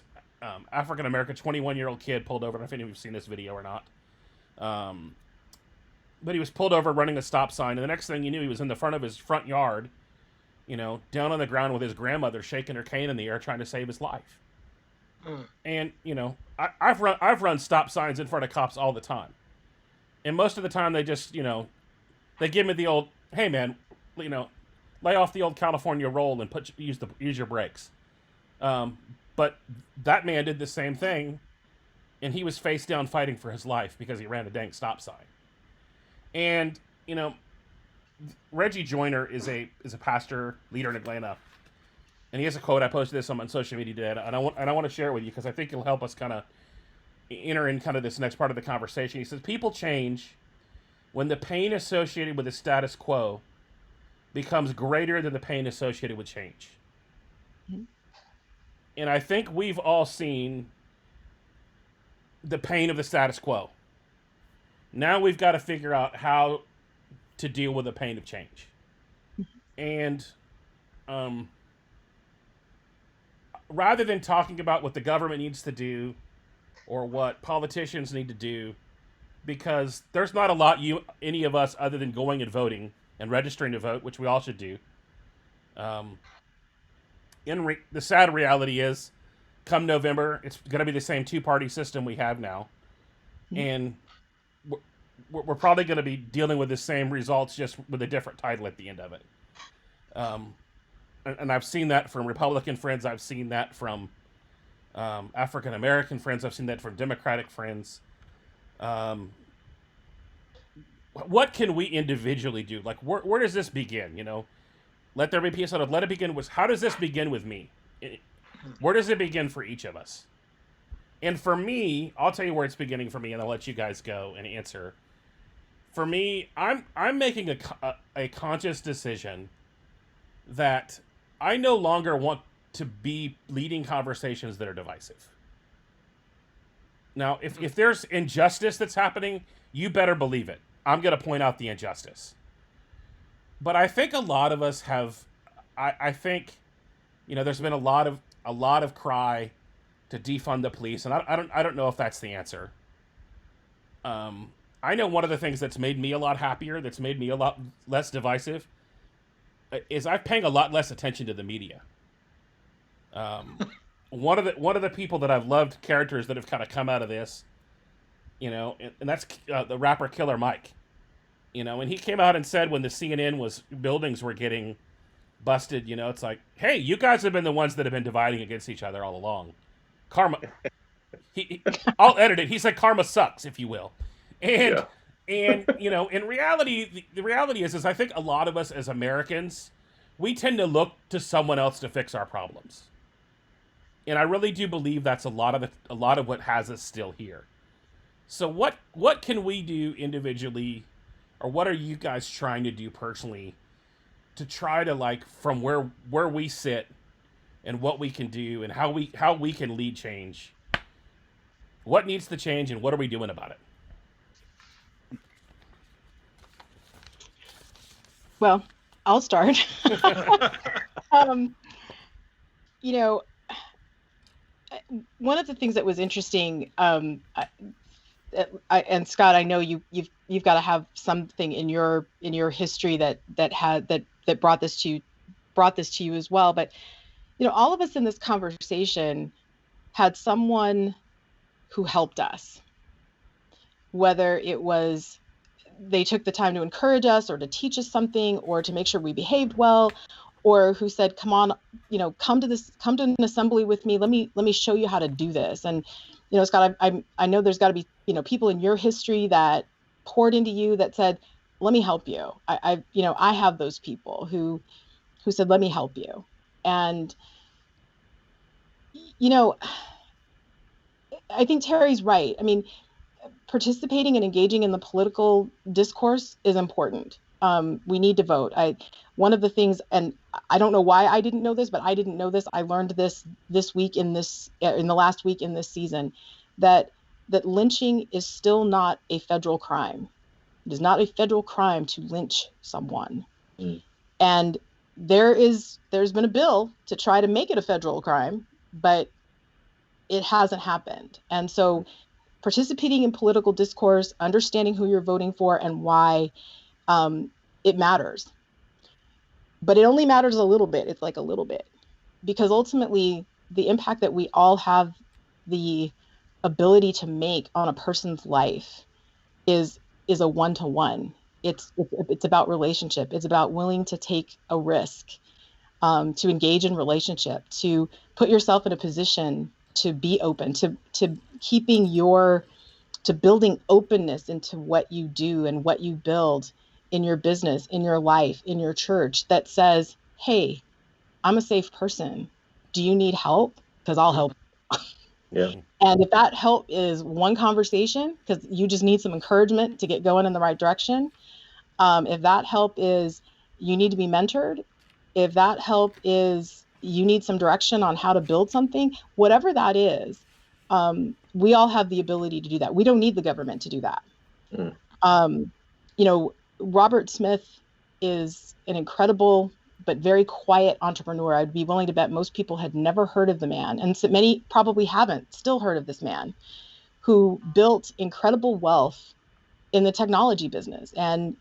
African American 21-year-old kid pulled over. I don't know if any of you've seen this video or not. But he was pulled over running a stop sign, and the next thing you knew, he was in the front of his front yard, down on the ground with his grandmother shaking her cane in the air trying to save his life. And I've run stop signs in front of cops all the time, and most of the time they just they give me the old, hey man, lay off the old California roll and use your brakes. But that man did the same thing, and he was face down fighting for his life because he ran a dang stop sign. And Reggie Joiner is a pastor leader in Atlanta. And he has a quote. I posted this on social media today, and I want to share it with you because I think it'll help us kind of enter in kind of this next part of the conversation. He says, people change when the pain associated with the status quo becomes greater than the pain associated with change. Mm-hmm. And I think we've all seen the pain of the status quo. Now we've got to figure out how to deal with the pain of change. And rather than talking about what the government needs to do or what politicians need to do, because there's not a lot any of us other than going and voting and registering to vote, which we all should do. The sad reality is, come November, it's going to be the same two-party system we have now. Mm-hmm. And we're probably going to be dealing with the same results, just with a different title at the end of it. And I've seen that from Republican friends. I've seen that from African American friends. I've seen that from Democratic friends. What can we individually do? Like, where does this begin? Let there be peace. Let it begin with, how does this begin with me? Where does it begin for each of us? And for me, I'll tell you where it's beginning for me, and I'll let you guys go and answer. For me, I'm making a conscious decision that I no longer want to be leading conversations that are divisive. Now, if there's injustice that's happening, you better believe it. I'm going to point out the injustice. But I think a lot of us have, I think, there's been a lot of cry to defund the police, and I don't know if that's the answer. I know one of the things that's made me a lot happier, that's made me a lot less divisive, is I'm paying a lot less attention to the media. One of the people that I've loved, characters that have kind of come out of this, and that's the rapper Killer Mike. And he came out and said when the CNN buildings were getting busted, it's like, hey, you guys have been the ones that have been dividing against each other all along. Karma. I'll edit it. He said karma sucks, if you will. And in reality, the reality is I think a lot of us as Americans, we tend to look to someone else to fix our problems. And I really do believe that's a lot of what has us still here. So what can we do individually, or what are you guys trying to do personally to try to, from where we sit and what we can do and how we can lead change? What needs to change and what are we doing about it? Well, I'll start. One of the things that was interesting, and Scott, I know you've got to have something in your history that brought this to you as well. But all of us in this conversation had someone who helped us, whether it was they took the time to encourage us or to teach us something or to make sure we behaved well, or who said, come on, come to an assembly with me. Let me show you how to do this. And, Scott, I know there's got to be, people in your history that poured into you that said, let me help you. I have those people who said, let me help you. And, I think Terry's right. I mean, participating and engaging in the political discourse is important. We need to vote. One of the things, and I don't know why I didn't know this, but I didn't know this. I learned this week in the last week in this season, that lynching is still not a federal crime. It is not a federal crime to lynch someone. And there's been a bill to try to make it a federal crime, but it hasn't happened. And so participating in political discourse, understanding who you're voting for and why, it matters. But it only matters a little bit. It's like a little bit, because ultimately the impact that we all have the ability to make on a person's life is a one-to-one. It's about relationship. It's about willing to take a risk, to engage in relationship, to put yourself in a position to be open, to building openness into what you do and what you build in your business, in your life, in your church, that says, hey, I'm a safe person. Do you need help? Because I'll help. Yeah. And if that help is one conversation, because you just need some encouragement to get going in the right direction. If that help is you need to be mentored, if that help is you need some direction on how to build something, whatever that is, we all have the ability to do that. We don't need the government to do that. Robert Smith is an incredible but very quiet entrepreneur. I'd be willing to bet most people had never heard of the man, and so many probably haven't still heard of this man, who built incredible wealth in the technology business and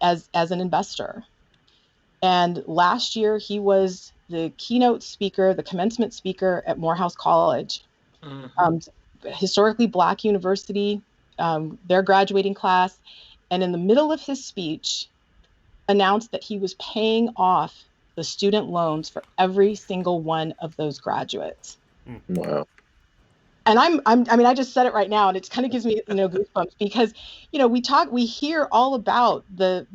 as an investor. And last year he was the keynote speaker, the commencement speaker at Morehouse College, historically Black university, their graduating class. And in the middle of his speech, announced that he was paying off the student loans for every single one of those graduates. Wow. And I just said it right now, and it kind of gives me, goosebumps, because, we hear all about the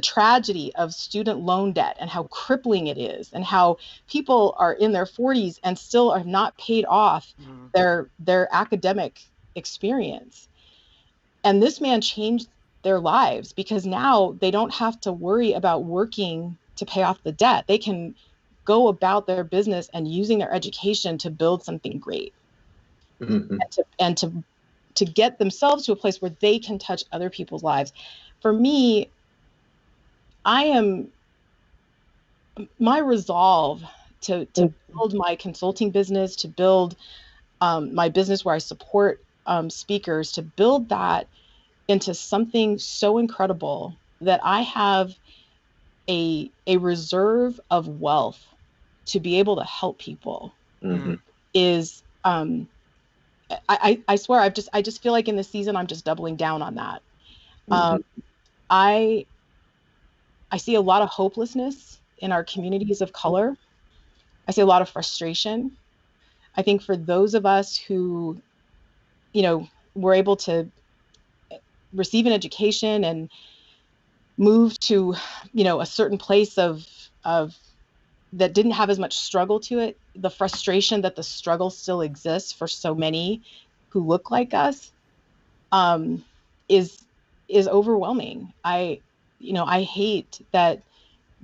tragedy of student loan debt and how crippling it is, and how people are in their 40s and still are not paid off their academic experience. And this man changed their lives, because now they don't have to worry about working to pay off the debt. They can go about their business and using their education to build something great, and to get themselves to a place where they can touch other people's lives. For me, my resolve to build my consulting business, to build my business where I support speakers, to build that into something so incredible that I have a reserve of wealth to be able to help people, is I swear I just feel like in this season I'm just doubling down on that. I see a lot of hopelessness in our communities of color. I see a lot of frustration. I think for those of us who, were able to receive an education and move to, a certain place of that didn't have as much struggle to it, the frustration that the struggle still exists for so many who look like us, is overwhelming. I hate that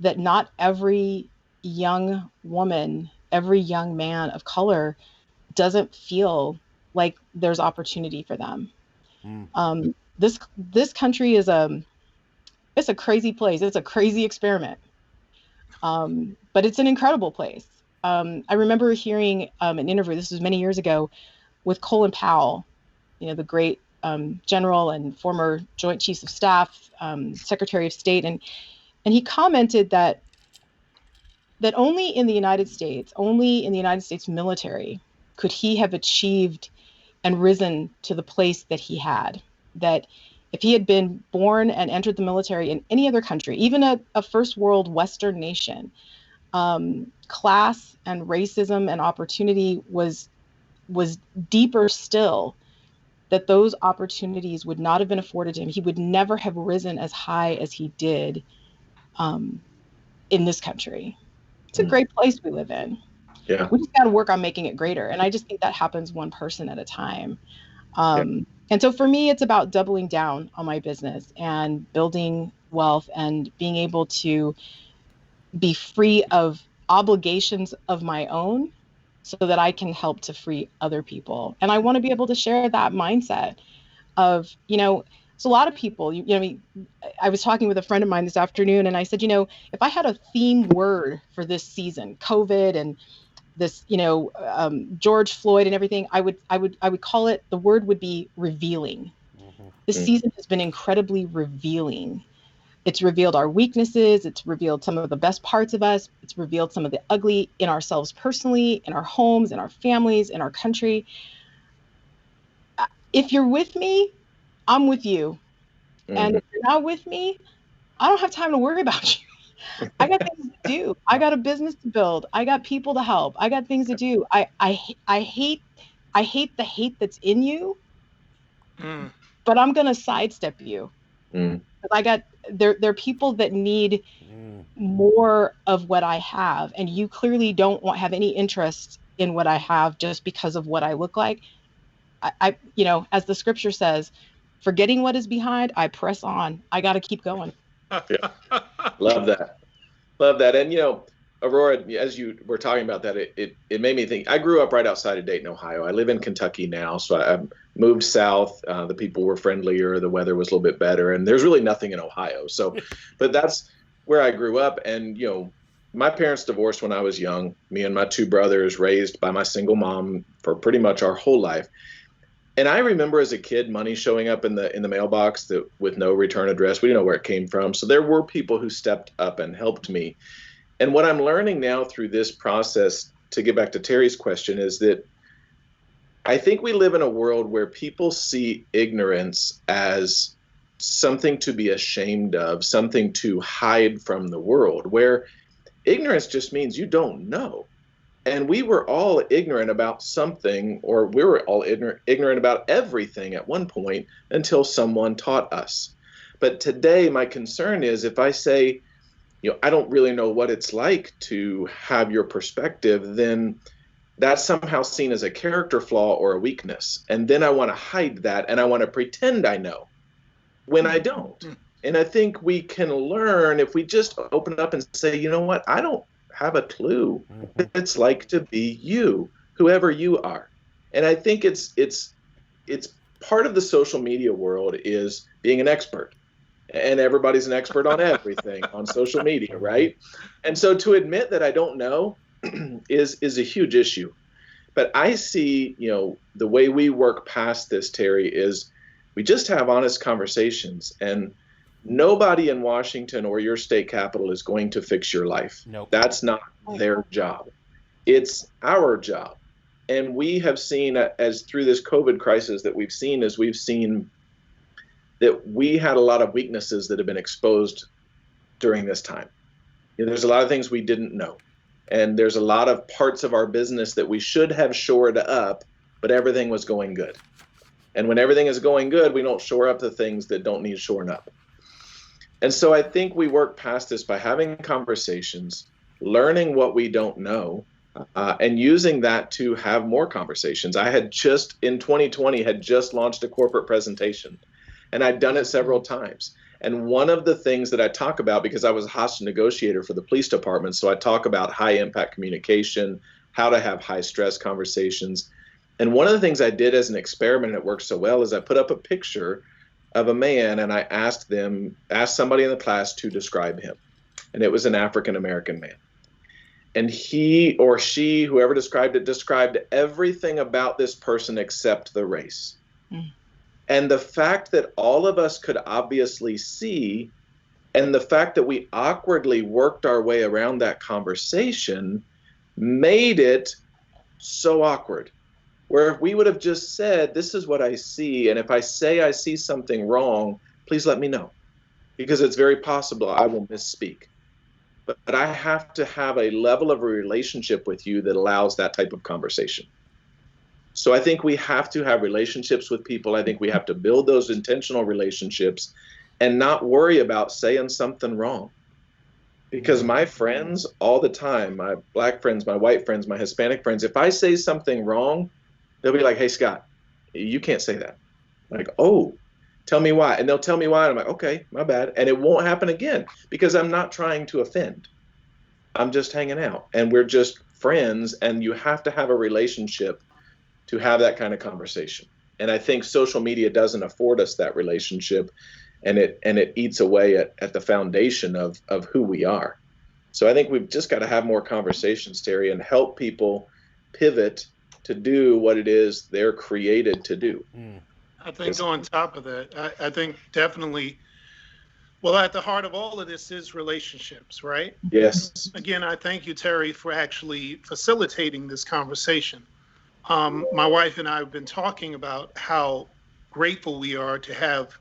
not every young woman, every young man of color doesn't feel like there's opportunity for them. This country is it's a crazy place. It's a crazy experiment. But it's an incredible place. I remember hearing an interview, this was many years ago, with Colin Powell, the great general and former Joint Chiefs of Staff, Secretary of State, and he commented that only in the United States military could he have achieved and risen to the place that he had. That if he had been born and entered the military in any other country, even a first world Western nation, class and racism and opportunity was deeper still, that those opportunities would not have been afforded to him. He would never have risen as high as he did in this country. It's a great place we live in. Yeah. We just got to work on making it greater. And I just think that happens one person at a time. And so for me, it's about doubling down on my business and building wealth and being able to be free of obligations of my own so that I can help to free other people. And I want to be able to share that mindset of, So a lot of people, I was talking with a friend of mine this afternoon, and I said, if I had a theme word for this season, COVID and this, George Floyd and everything, I would call it, the word would be revealing. This season has been incredibly revealing. It's revealed our weaknesses. It's revealed some of the best parts of us. It's revealed some of the ugly in ourselves personally, in our homes, in our families, in our country. If you're with me, I'm with you. And if you're not with me, I don't have time to worry about you. I got things to do. I got a business to build. I got people to help. I got things to do. I hate the hate that's in you, but I'm gonna sidestep you. There are people that need more of what I have, and you clearly don't have any interest in what I have just because of what I look like. I as the scripture says, forgetting what is behind, I press on. I got to keep going. Yeah. Love that. And Aurora, as you were talking about that, it made me think. I grew up right outside of Dayton, Ohio. I live in Kentucky now, so I moved south. The people were friendlier, the weather was a little bit better, and there's really nothing in Ohio. So, but that's where I grew up. And my parents divorced when I was young. Me and my two brothers raised by my single mom for pretty much our whole life. And I remember as a kid, money showing up in the mailbox with no return address. We didn't know where it came from. So there were people who stepped up and helped me. And what I'm learning now through this process, to get back to Terry's question, is that I think we live in a world where people see ignorance as something to be ashamed of, something to hide from the world, where ignorance just means you don't know. And we were all ignorant about something, or we were all ignorant about everything at one point until someone taught us. But today, my concern is if I say, I don't really know what it's like to have your perspective, then that's somehow seen as a character flaw or a weakness. And then I want to hide that, and I want to pretend I know when I don't. And I think we can learn if we just open up and say, you know what, I don't have a clue what it's like to be you, whoever you are. And I think it's part of the social media world is being an expert. And everybody's an expert on everything on social media, right? And so to admit that I don't know is a huge issue. But I see, the way we work past this, Terry, is we just have honest conversations, and nobody in Washington or your state capital is going to fix your life. Nope. That's not their job. It's our job. And we have seen, as through this COVID crisis that we've seen that we had a lot of weaknesses that have been exposed during this time. There's a lot of things we didn't know. And there's a lot of parts of our business that we should have shored up, but everything was going good. And when everything is going good, we don't shore up the things that don't need shoring up. And so I think we work past this by having conversations, learning what we don't know, and using that to have more conversations. I had just, in 2020, launched a corporate presentation. And I've done it several times. And one of the things that I talk about, because I was a hostage negotiator for the police department, so I talk about high impact communication, how to have high stress conversations. And one of the things I did as an experiment, and it worked so well, is I put up a picture of a man, and I asked somebody in the class to describe him. And it was an African-American man. And he or she, whoever described it, described everything about this person except the race. And the fact that all of us could obviously see, and the fact that we awkwardly worked our way around that conversation made it so awkward. Where if we would have just said, this is what I see, and if I say I see something wrong, please let me know. Because it's very possible I will misspeak. But I have to have a level of a relationship with you that allows that type of conversation. So I think we have to have relationships with people. I think we have to build those intentional relationships and not worry about saying something wrong. Because my friends all the time, my black friends, my white friends, my Hispanic friends, if I say something wrong, they'll be like, hey, Scott, you can't say that. I'm like, oh, tell me why. And they'll tell me why. And I'm like, okay, my bad. And it won't happen again because I'm not trying to offend. I'm just hanging out and we're just friends. And you have to have a relationship to have that kind of conversation. And I think social media doesn't afford us that relationship, and it eats away at the foundation of who we are. So I think we've just got to have more conversations, Terry, and help people pivot to do what it is they're created to do. I think on top of that, I think definitely, well, at the heart of all of this is relationships, right? Yes. Again, I thank you, Terry, for actually facilitating this conversation. My wife and I have been talking about how grateful we are to have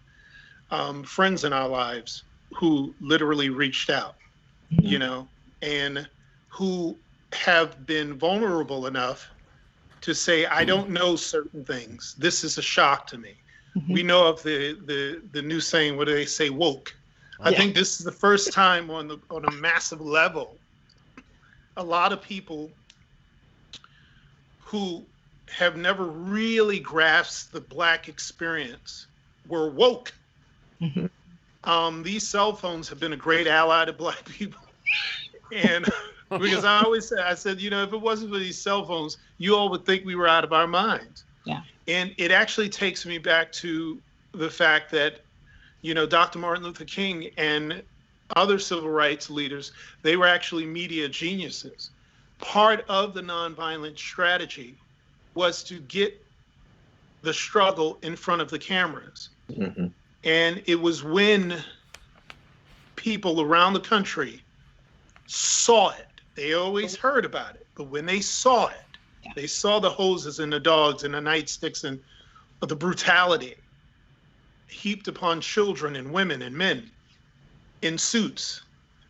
friends in our lives who literally reached out, you know, and who have been vulnerable enough to say, I don't know certain things. This is a shock to me. We know of the new saying, what do they say, woke. I think this is the first time on a massive level, a lot of people who have never really grasped the Black experience were woke. These cell phones have been a great ally to Black people. And because I always say, I said, you know, if it wasn't for these cell phones, you all would think we were out of our minds. Yeah. And it actually takes me back to the fact that, you know, Dr. Martin Luther King and other civil rights leaders, they were actually media geniuses. Part of the nonviolent strategy was to get the struggle in front of the cameras. And it was when people around the country saw it. They always heard about it, but when they saw it, they saw the hoses and the dogs and the nightsticks and the brutality heaped upon children and women and men in suits.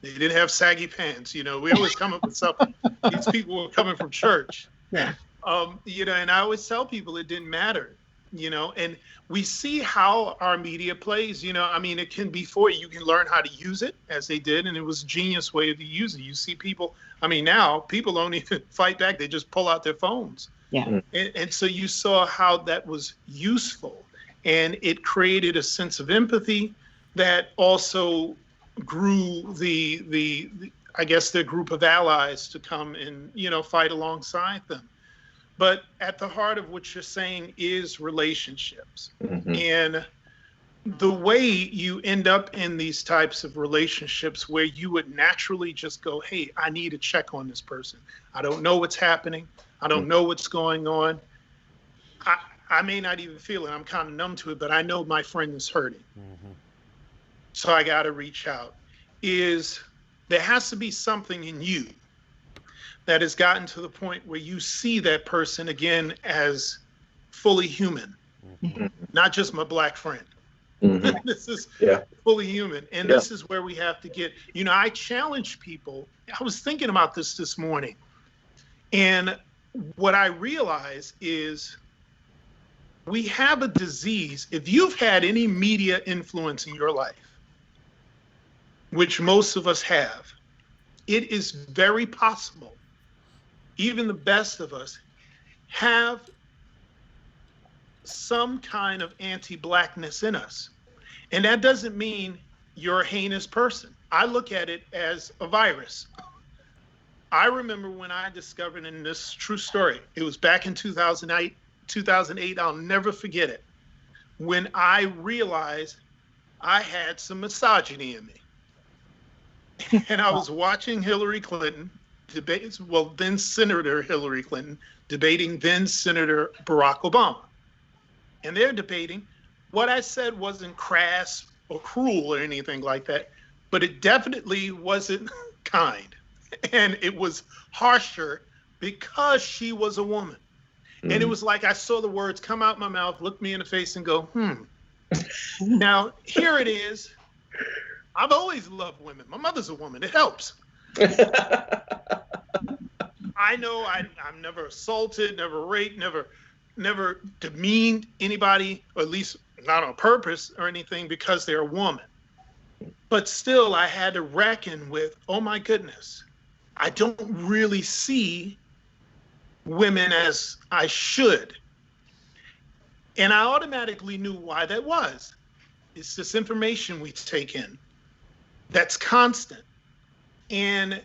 They didn't have saggy pants. You know, we always come up with something. These people were coming from church. You know, and I always tell people it didn't matter, you know, and we see how our media plays, you know, I mean, it can be for you. You can learn how to use it as they did. And it was a genius way to use it. You see people, I mean, now people don't even fight back. They just pull out their phones. And so you saw how that was useful, and it created a sense of empathy that also grew the I guess, their group of allies to come and, you know, fight alongside them. But at the heart of what you're saying is relationships. And the way you end up in these types of relationships where you would naturally just go, hey, I need to check on this person. I don't know what's happening. I don't know what's going on. I may not even feel it. I'm kind of numb to it, but I know my friend is hurting. So I got to reach out. There has to be something in you that has gotten to the point where you see that person again as fully human, not just my Black friend. This is fully human. And this is where we have to get, you know, I challenge people. I was thinking about this morning. And what I realize is we have a disease. If you've had any media influence in your life, which most of us have, it is very possible even the best of us have some kind of anti-Blackness in us. And that doesn't mean you're a heinous person. I look at it as a virus. I remember when I discovered, in this true story, it was back in 2008, I'll never forget it, when I realized I had some misogyny in me. And I was watching Hillary Clinton debate, well, then Senator Hillary Clinton debating then Senator Barack Obama. And they're debating. What I said wasn't crass or cruel or anything like that, but it definitely wasn't kind. And it was harsher because she was a woman. And it was like I saw the words come out my mouth, look me in the face and go, Now, here it is. I've always loved women. My mother's a woman. It helps. I know I'm never assaulted, never raped, never demeaned anybody, or at least not on purpose or anything, because they're a woman. But still, I had to reckon with, oh my goodness, I don't really see women as I should. And I automatically knew why that was. It's this information we take in that's constant. And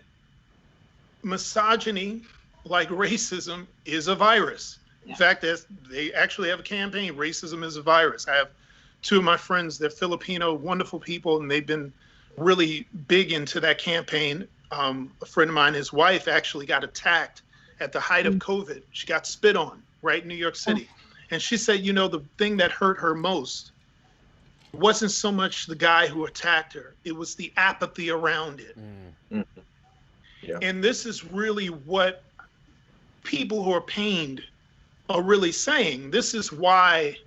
misogyny, like racism, is a virus. In fact, they actually have a campaign, Racism is a Virus. I have two of my friends, they're Filipino, wonderful people, and they've been really big into that campaign. A friend of mine, his wife actually got attacked at the height of COVID. She got spit on right in New York City. And she said, the thing that hurt her most wasn't so much the guy who attacked her, it was the apathy around it. Yeah. And this is really what people who are pained are really saying. This is why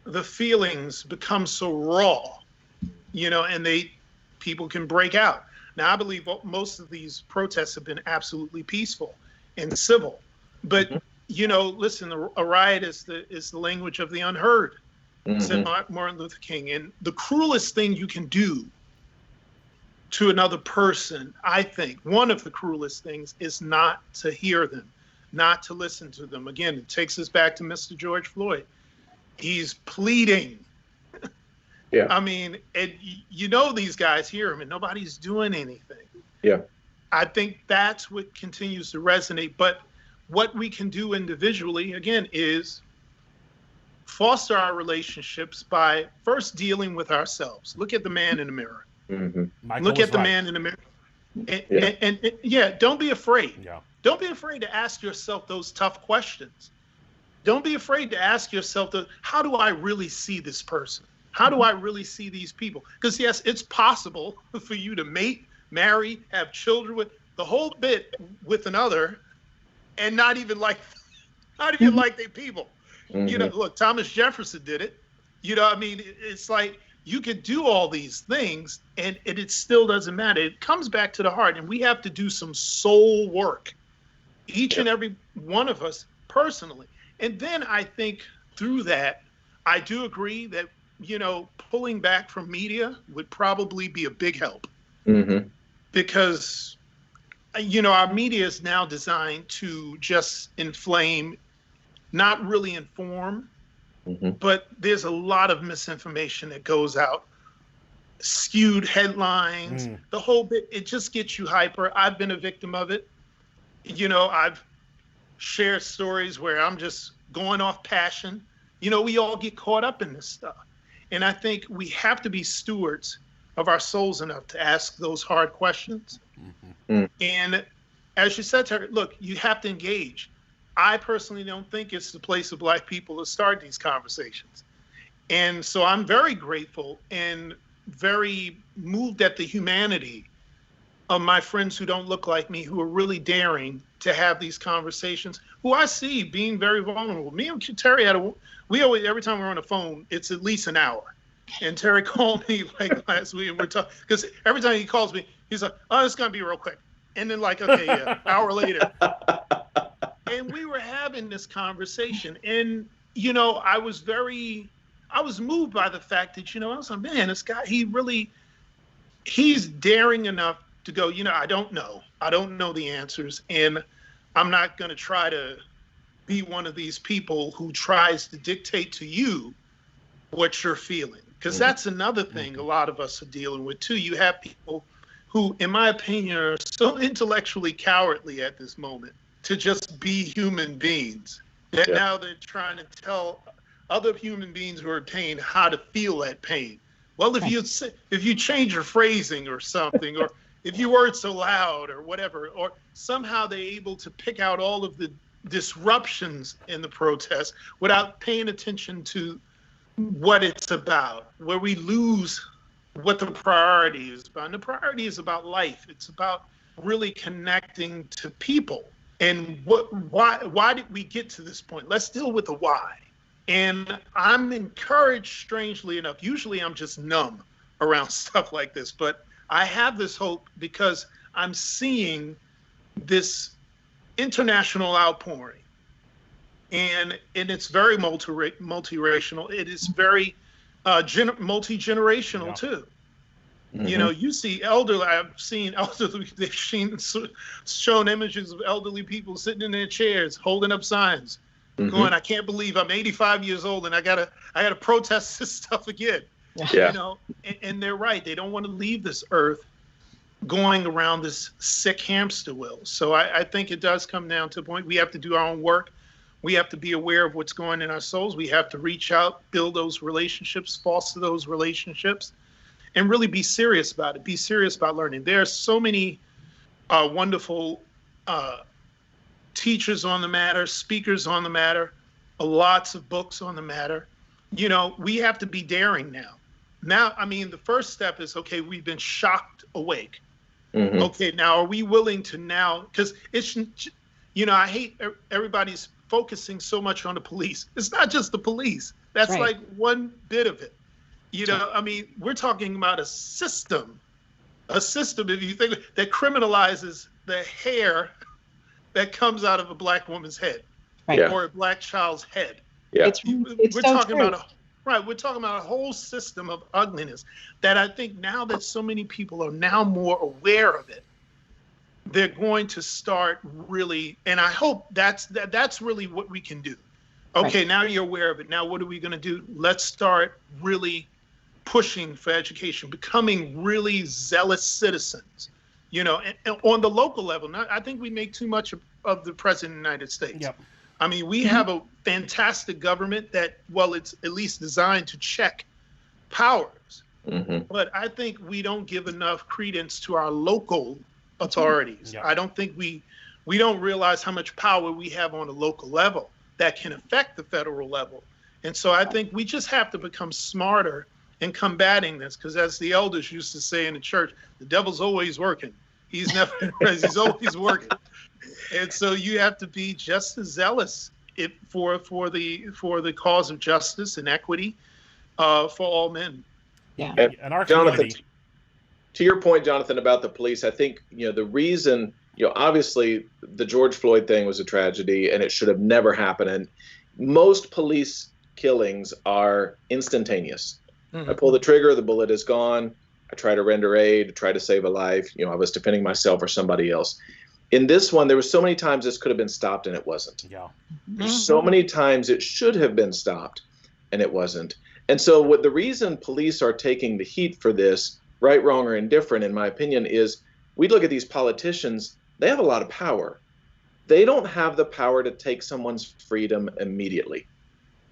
the feelings become so raw, and people can break out. Now, I believe most of these protests have been absolutely peaceful and civil, but listen, a riot is the language of the unheard, said Martin Luther King. And the cruelest thing you can do to another person, I think, one of the cruelest things is not to hear them, not to listen to them. Again, it takes us back to Mr. George Floyd. He's pleading. Yeah. I mean, and these guys hear him and nobody's doing anything. Yeah. I think that's what continues to resonate. But what we can do individually, again, is foster our relationships by first dealing with ourselves. Look at the man in the mirror. Look at the man in the mirror. And don't be afraid. Yeah. Don't be afraid to ask yourself those tough questions. Don't be afraid to ask yourself, how do I really see this person? How do I really see these people? Because yes, it's possible for you to mate, marry, have children with the whole bit with another, and not even like their people. Look, Thomas Jefferson did it. It's like you could do all these things, and it still doesn't matter. It comes back to the heart, and we have to do some soul work, each and every one of us personally. And then I think through that, I do agree that, pulling back from media would probably be a big help. Because, our media is now designed to just inflame, not really inform, but there's a lot of misinformation that goes out, skewed headlines, the whole bit, it just gets you hyper. I've been a victim of it. I've shared stories where I'm just going off passion. We all get caught up in this stuff. And I think we have to be stewards of our souls enough to ask those hard questions. And as you said, Terry, look, you have to engage. I personally don't think it's the place of Black people to start these conversations. And so I'm very grateful and very moved at the humanity of my friends who don't look like me, who are really daring to have these conversations, who I see being very vulnerable. Me and Terry we always, every time we're on the phone, it's at least an hour. And Terry called me like last week and we're talking, because every time he calls me, he's like, oh, it's going to be real quick. And then okay, hour later. And we were having this conversation, and, I was moved by the fact that, I was like, man, this guy, he's daring enough to go, I don't know the answers, and I'm not going to try to be one of these people who tries to dictate to you what you're feeling. Because that's another thing a lot of us are dealing with too. You have people who, in my opinion, are so intellectually cowardly at this moment to just be human beings that now they're trying to tell other human beings who are in pain how to feel that pain. Well, if you change your phrasing or something, or if you weren't so loud or whatever, or somehow they're able to pick out all of the disruptions in the protest without paying attention to what it's about, where we lose what the priority is about. And the priority is about life. It's about really connecting to people. And why did we get to this point? Let's deal with the why. And I'm encouraged, strangely enough. Usually I'm just numb around stuff like this, but I have this hope because I'm seeing this international outpouring. And it's very multiracial. It is very multi-generational too. You see elderly, I've seen elderly, they've shown images of elderly people sitting in their chairs, holding up signs, going, I can't believe I'm 85 years old and I gotta protest this stuff again. And they're right. They don't want to leave this earth going around this sick hamster wheel. So I think it does come down to a point we have to do our own work. We have to be aware of what's going on in our souls. We have to reach out, build those relationships, foster those relationships, and really be serious about it. Be serious about learning. There are so many wonderful teachers on the matter, speakers on the matter, lots of books on the matter. You know, we have to be daring now. Now, I mean, the first step is, okay, we've been shocked awake. Mhm. Okay, now are we willing to now, because it's, you know, I hate everybody's focusing so much on the police. It's not just the police. That's Right. like one bit of it. You know, I mean, we're talking about a system, if you think, that criminalizes the hair that comes out of a black woman's head Right. Yeah. or a black child's head. Yeah. It's We're so talking true. about we're talking about a whole system of ugliness that I think now that so many people are now more aware of it, they're going to start really, and I hope that's really what we can do. Okay, Right. now you're aware of it. Now what are we going to do? Let's start really pushing for education, becoming really zealous citizens, you know, and on the local level. Now, I think we make too much of the president of the United States. Yep. I mean, we have a fantastic government that, well, it's at least designed to check powers. Mhm. But I think we don't give enough credence to our local authorities. Yeah. I don't think we don't realize how much power we have on a local level that can affect the federal level. And so I think we just have to become smarter in combating this, because as the elders used to say in the church, the devil's always working. He's never he's always working. And so you have to be just as zealous for the cause of justice and equity for all men. Yeah. And our Jonathan, community. to your point, Jonathan, about the police, I think, you know, the reason, you know, obviously the George Floyd thing was a tragedy and it should have never happened. And most police killings are instantaneous. Mhm. I pull the trigger, the bullet is gone. I try to render aid, try to save a life. You know, I was defending myself or somebody else. In this one, there were so many times this could have been stopped and it wasn't. Yeah. There's so many times it should have been stopped and it wasn't. And so what the reason police are taking the heat for this, right, wrong, or indifferent, in my opinion, is we look at these politicians, they have a lot of power. They don't have the power to take someone's freedom immediately.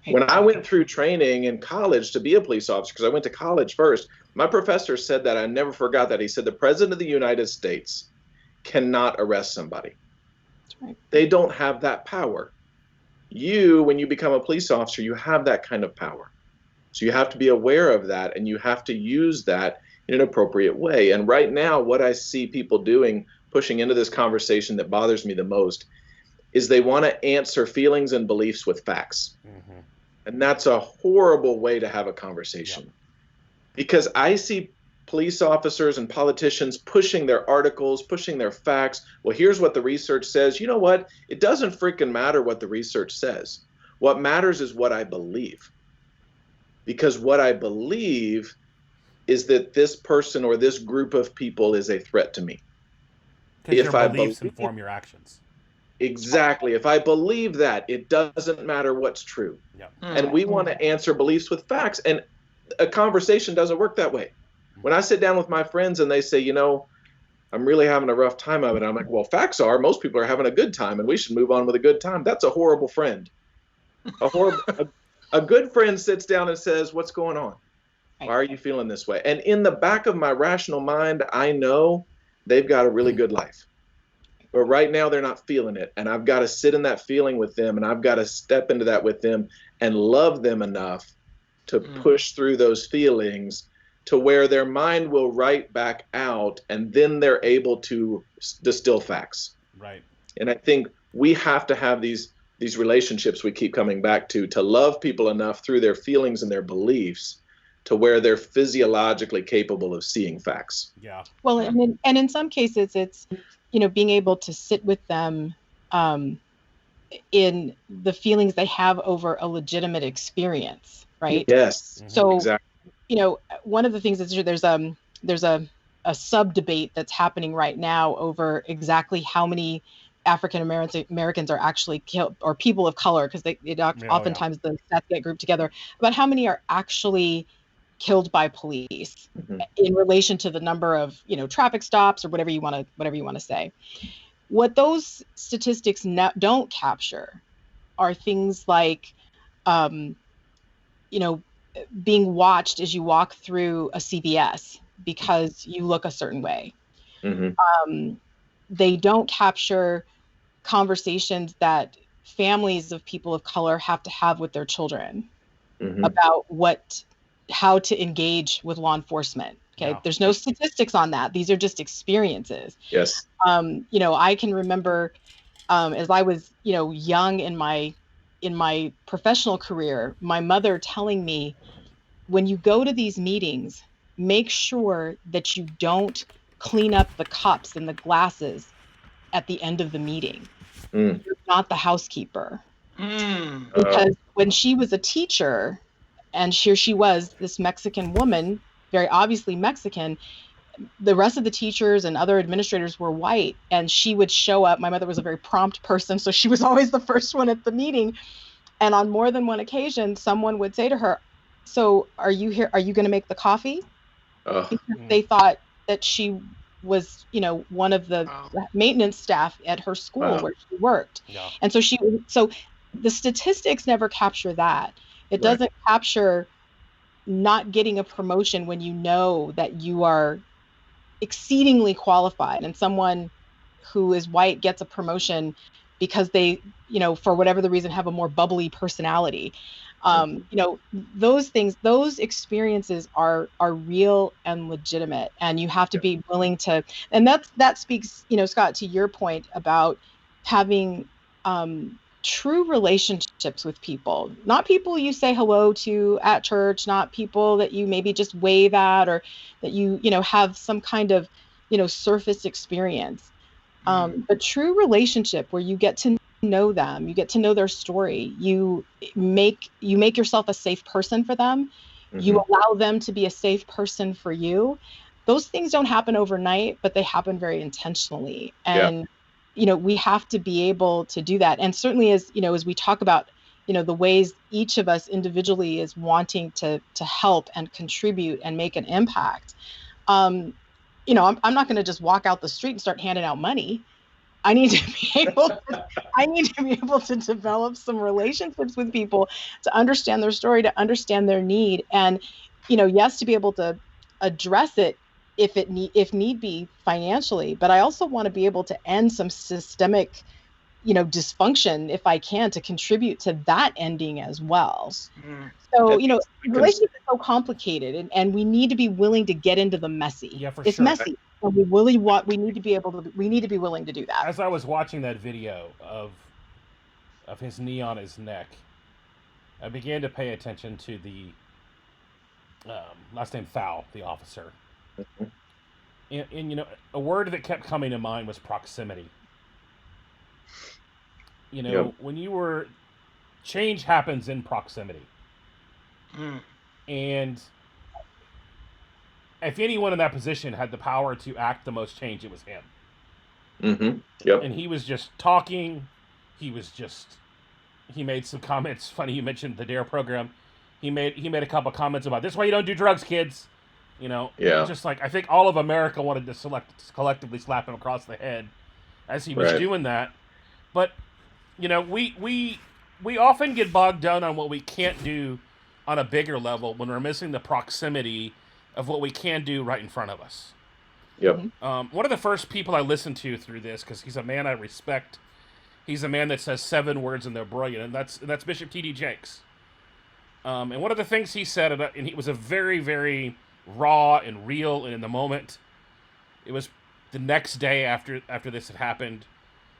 When I went through training in college to be a police officer, because I went to college first, my professor said that, I never forgot that. He said, the president of the United States cannot arrest somebody. That's right. They don't have that power. You, when you become a police officer, you have that kind of power. So you have to be aware of that and you have to use that in an appropriate way. And right now, what I see people doing, pushing into this conversation that bothers me the most, is they want to answer feelings and beliefs with facts. Mm-hmm. And that's a horrible way to have a conversation. Yep. Because I see police officers and politicians pushing their articles, pushing their facts. Well, here's what the research says. You know what? It doesn't freaking matter what the research says. What matters is what I believe. Because what I believe is that this person or this group of people is a threat to me. Because If your I beliefs believe- inform your actions. Exactly. If I believe that, it doesn't matter what's true. Yep. And we want to answer beliefs with facts. And a conversation doesn't work that way. When I sit down with my friends and they say, you know, I'm really having a rough time of it, I'm like, well, facts are most people are having a good time and we should move on with a good time. That's a horrible friend. A good friend sits down and says, what's going on? Why are you feeling this way? And in the back of my rational mind, I know they've got a really good life. But right now they're not feeling it. And I've got to sit in that feeling with them and I've got to step into that with them and love them enough to push through those feelings to where their mind will write back out and then they're able to distill facts. Right. And I think we have to have these relationships we keep coming back to love people enough through their feelings and their beliefs to where they're physiologically capable of seeing facts. Yeah. Well, and in some cases, it's, you know, being able to sit with them in the feelings they have over a legitimate experience, right? Yes. So, Exactly. you know, one of the things is there's a sub debate that's happening right now over exactly how many African Americans are actually killed, or people of color, because oftentimes the stats get grouped together, about how many are actually killed by police in relation to the number of, you know, traffic stops or whatever you want to say. What those statistics don't capture are things like, you know, being watched as you walk through a CVS because you look a certain way. Mm-hmm. They don't capture conversations that families of people of color have to have with their children Mm-hmm. about how to engage with law enforcement. Okay. Yeah. There's no statistics on that. These are just experiences. Yes. You know, I can remember as I was, you know, young in my professional career, my mother telling me, when you go to these meetings, make sure that you don't clean up the cups and the glasses at the end of the meeting. Mm. You're not the housekeeper. Mm. Because when she was a teacher, and here she was, this Mexican woman, very obviously Mexican, the rest of the teachers and other administrators were white, and she would show up. My mother was a very prompt person, so she was always the first one at the meeting. And on more than one occasion, someone would say to her, "So are you here? Are you going to make the coffee?" Oh. Because they thought that she was, you know, one of the Wow. maintenance staff at her school Wow. where she worked. Yeah. And so the statistics never capture that. It Right. doesn't capture not getting a promotion when you know that you are exceedingly qualified, and someone who is white gets a promotion because they, you know, for whatever the reason, have a more bubbly personality. You know, those things, those experiences are real and legitimate, and you have to be willing to. And that speaks, you know, Scott, to your point about having true relationships with people, not people you say hello to at church, not people that you maybe just wave at, or that you know, have some kind of, you know, surface experience. But true relationship where you get to know them, you get to know their story, you make yourself a safe person for them, you allow them to be a safe person for you. Those things don't happen overnight, but they happen very intentionally. And you know, we have to be able to do that. And certainly, as you know, as we talk about, you know, the ways each of us individually is wanting to help and contribute and make an impact, you know, I'm not going to just walk out the street and start handing out money. I need to be able to develop some relationships with people, to understand their story, to understand their need, and, you know, yes, to be able to address it if need be financially. But I also want to be able to end some systemic, you know, dysfunction if I can, to contribute to that ending as well. So, you know, relationships are so complicated, and we need to be willing to get into the messy. Yeah, for it's sure. messy. And we need to be willing to do that. As I was watching that video of his knee on his neck, I began to pay attention to the last name Thao, the officer. And you know, a word that kept coming to mind was proximity. You know, when change happens in proximity. And if anyone in that position had the power to act the most change, it was him. And he was just talking. He made some comments. Funny you mentioned the DARE program. He made a couple comments about, this is why you don't do drugs, kids. You know, just like, I think all of America wanted to collectively slap him across the head as he was doing that. But, you know, we often get bogged down on what we can't do on a bigger level when we're missing the proximity of what we can do right in front of us. One of the first people I listened to through this, because he's a man I respect, he's a man that says 7 words and they're brilliant, and that's Bishop T.D. Jakes. And one of the things he said, and he was a very, very raw and real and in the moment. It was the next day after this had happened.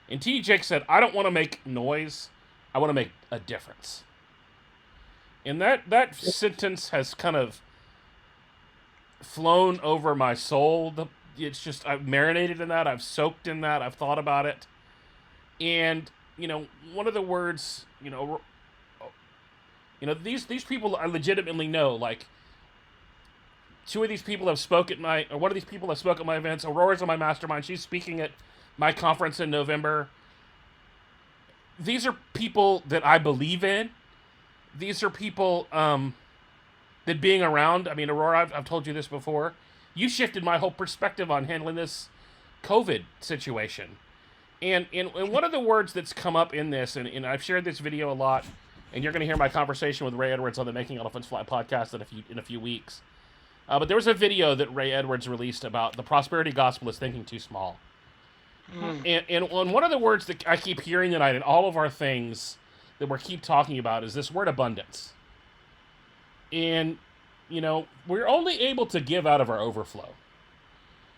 And T.D. Jakes said, I don't want to make noise. I want to make a difference. And that sentence has kind of flown over my soul. It's just, I've marinated in that. I've soaked in that. I've thought about it. And, you know, one of the words, you know, these people I legitimately know, like, one of these people have spoke at my events. Aurora's on my mastermind. She's speaking at my conference in November. These are people that I believe in. These are people that being around, I mean, Aurora, I've told you this before. You shifted my whole perspective on handling this COVID situation. And one of the words that's come up in this, and I've shared this video a lot, and you're going to hear my conversation with Ray Edwards on the Making Elephants Fly podcast in a few weeks. But there was a video that Ray Edwards released about the prosperity gospel is thinking too small. And one of the words that I keep hearing tonight in all of our things that we keep talking about is this word abundance. And, you know, we're only able to give out of our overflow.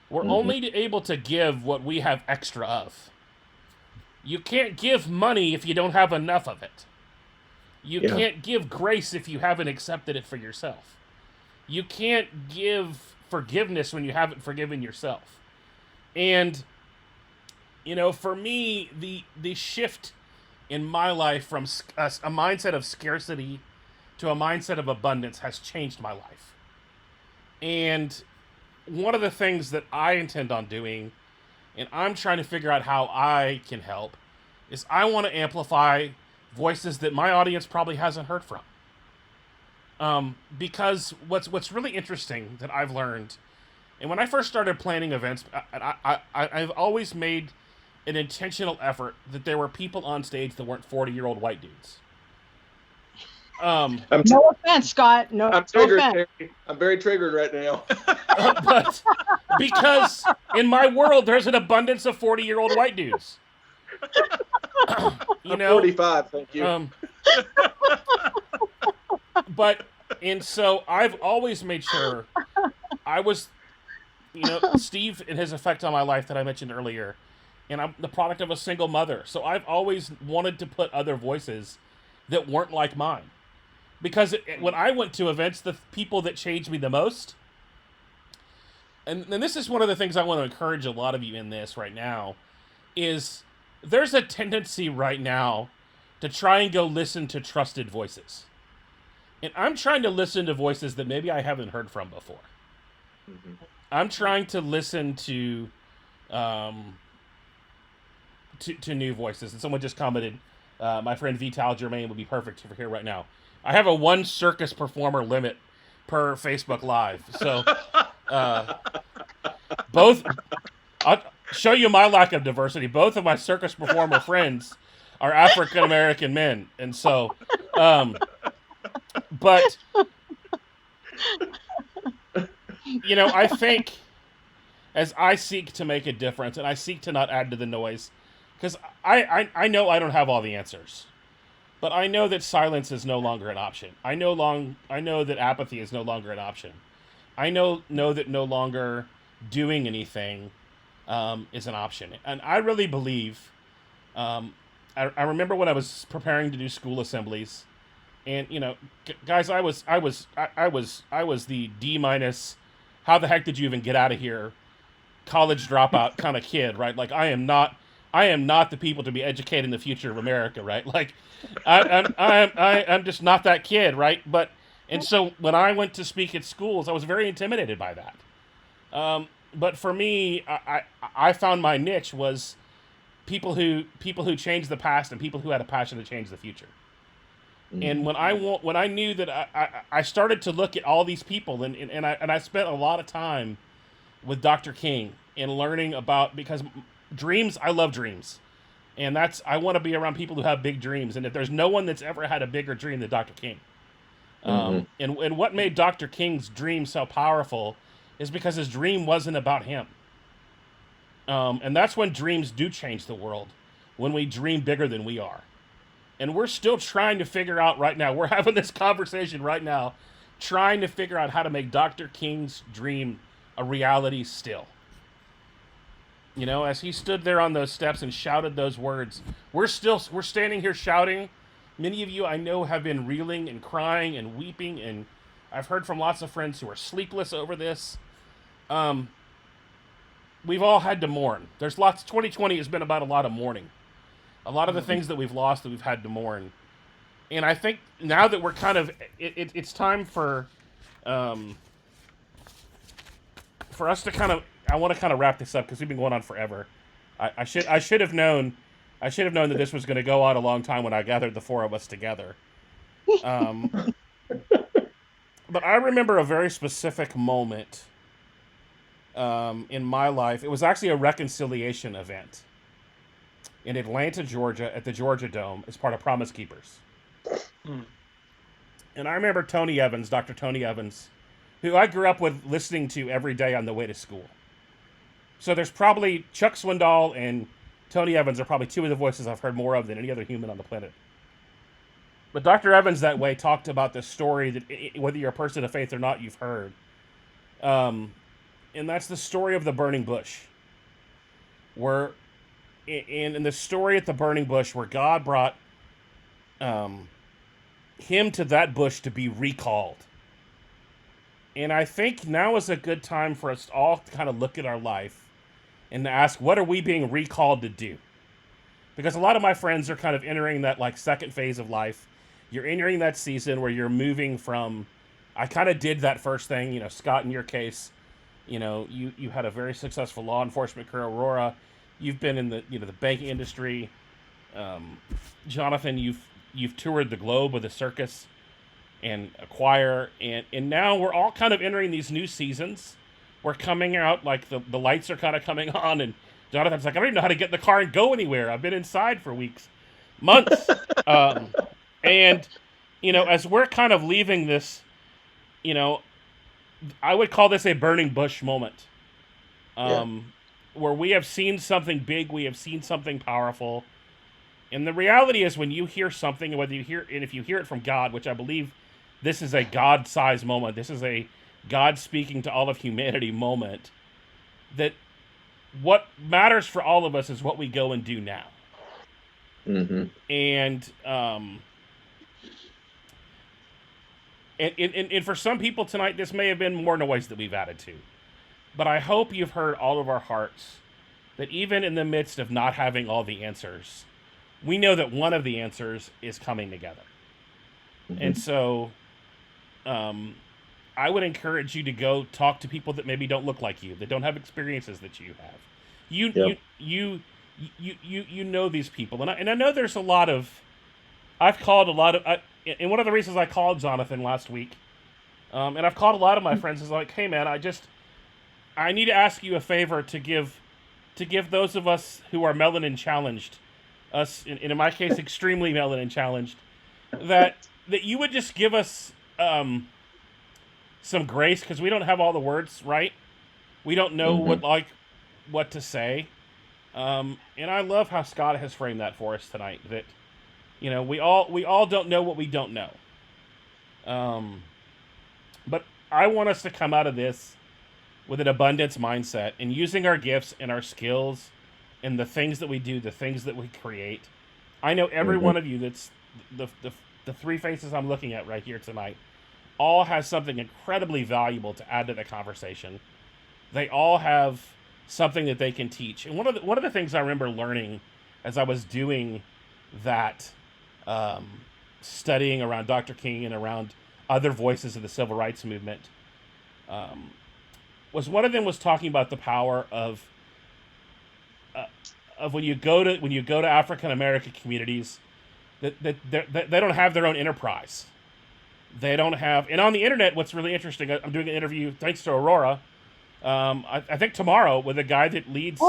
We're only able to give what we have extra of. You can't give money if you don't have enough of it. You can't give grace if you haven't accepted it for yourself. You can't give forgiveness when you haven't forgiven yourself. And, you know, for me, the shift in my life from a mindset of scarcity to a mindset of abundance has changed my life. And one of the things that I intend on doing, and I'm trying to figure out how I can help, is I want to amplify voices that my audience probably hasn't heard from. Because what's really interesting that I've learned, and when I first started planning events, I've always made an intentional effort that there were people on stage that weren't 40-year-old white dudes. No offense, Scott. No, I'm triggered. Terry. I'm very triggered right now. But because in my world, there's an abundance of 40-year-old white dudes. You know, 45. Thank you. And so I've always made sure I was, you know, Steve and his effect on my life that I mentioned earlier, and I'm the product of a single mother. So I've always wanted to put other voices that weren't like mine. Because when I went to events, the people that changed me the most, and this is one of the things I want to encourage a lot of you in this right now, is there's a tendency right now to try and go listen to trusted voices. And I'm trying to listen to voices that maybe I haven't heard from before. I'm trying to listen to new voices. And someone just commented, my friend Vital Germain would be perfect for here right now. I have a 1 circus performer limit per Facebook Live. So I'll show you my lack of diversity. Both of my circus performer friends are African American men. And so, but, you know, I think as I seek to make a difference and I seek to not add to the noise, because I know I don't have all the answers. But I know that silence is no longer an option. I know that apathy is no longer an option. I know that no longer doing anything is an option. And I really believe. I remember when I was preparing to do school assemblies, and you know, guys, I was the D-. How the heck did you even get out of here? College dropout kind of kid, right? Like I am not the people to be educating the future of America, right? Like, I'm just not that kid, right? And so when I went to speak at schools, I was very intimidated by that. But for me, I found my niche was people who changed the past and people who had a passion to change the future. And when I knew that I started to look at all these people, and I spent a lot of time with Dr. King and learning about, because dreams, I love dreams. And I want to be around people who have big dreams. And if there's no one that's ever had a bigger dream than Dr. King. And what made Dr. King's dream so powerful is because his dream wasn't about him. And that's when dreams do change the world, when we dream bigger than we are. And we're still trying to figure out right now, we're having this conversation right now, trying to figure out how to make Dr. King's dream a reality still. You know, as he stood there on those steps and shouted those words, we're standing here shouting. Many of you I know have been reeling and crying and weeping, and I've heard from lots of friends who are sleepless over this. We've all had to mourn. 2020 has been about a lot of mourning. A lot of the things that we've lost that we've had to mourn. And I think now that we're kind of, it's time for us to kind of, I want to kind of wrap this up because we've been going on forever. I should have known that this was going to go on a long time when I gathered the four of us together. But I remember a very specific moment in my life. It was actually a reconciliation event. in Atlanta, Georgia, at the Georgia Dome as part of Promise Keepers. And I remember Tony Evans, Dr. Tony Evans, who I grew up with listening to every day on the way to school. So there's probably Chuck Swindoll and Tony Evans are probably two of the voices I've heard more of than any other human on the planet. But Dr. Evans that way talked about this story that whether you're a person of faith or not, you've heard. And that's the story of the burning bush. Where, in the story at the burning bush, where God brought him to that bush to be recalled. And I think now is a good time for us all to kind of look at our life and to ask, what are we being recalled to do? Because a lot of my friends are kind of entering that like second phase of life. You're entering that season where you're moving from, I kind of did that first thing, you know, Scott, in your case, you know, you had a very successful law enforcement career, Aurora. You've been in the, you know, the banking industry. Jonathan, you've toured the globe with a circus and a choir, and now we're all kind of entering these new seasons. We're coming out, like the lights are kind of coming on, and Jonathan's like, I don't even know how to get in the car and go anywhere. I've been inside for weeks, months. And, you know, as we're kind of leaving this, you know, I would call this a burning bush moment. Where we have seen something big, we have seen something powerful. And the reality is when you hear something, whether you hear, and if you hear it from God, which I believe this is a God-sized moment, this is a God speaking to all of humanity moment, that what matters for all of us is what we go and do now. Mm-hmm. And for some people tonight, this may have been more noise that we've added to. But I hope you've heard all of our hearts that even in the midst of not having all the answers, we know that one of the answers is coming together. Mm-hmm. And so I would encourage you to go talk to people that maybe don't look like you, that don't have experiences that you have. You know these people. And I know there's a lot of, I've called a lot of, and one of the reasons I called Jonathan last week, and I've called a lot of my friends, is like, hey man, I need to ask you a favor to give those of us who are melanin challenged, us, in my case, extremely melanin challenged, that you would just give us some grace, because we don't have all the words right. We don't know what to say. And I love how Scott has framed that for us tonight, that, you know, we all don't know what we don't know. But I want us to come out of this with an abundance mindset and using our gifts and our skills and the things that we do, the things that we create. I know every one of you that's the three faces I'm looking at right here tonight all has something incredibly valuable to add to the conversation. They all have something that they can teach. And one of the things I remember learning as I was doing that studying around Dr. King and around other voices of the civil rights movement, was one of them was talking about the power of when you go to African American communities, that they don't have their own enterprise. They don't have, and on the internet, what's really interesting, I'm doing an interview thanks to Aurora, I think tomorrow, with a guy that leads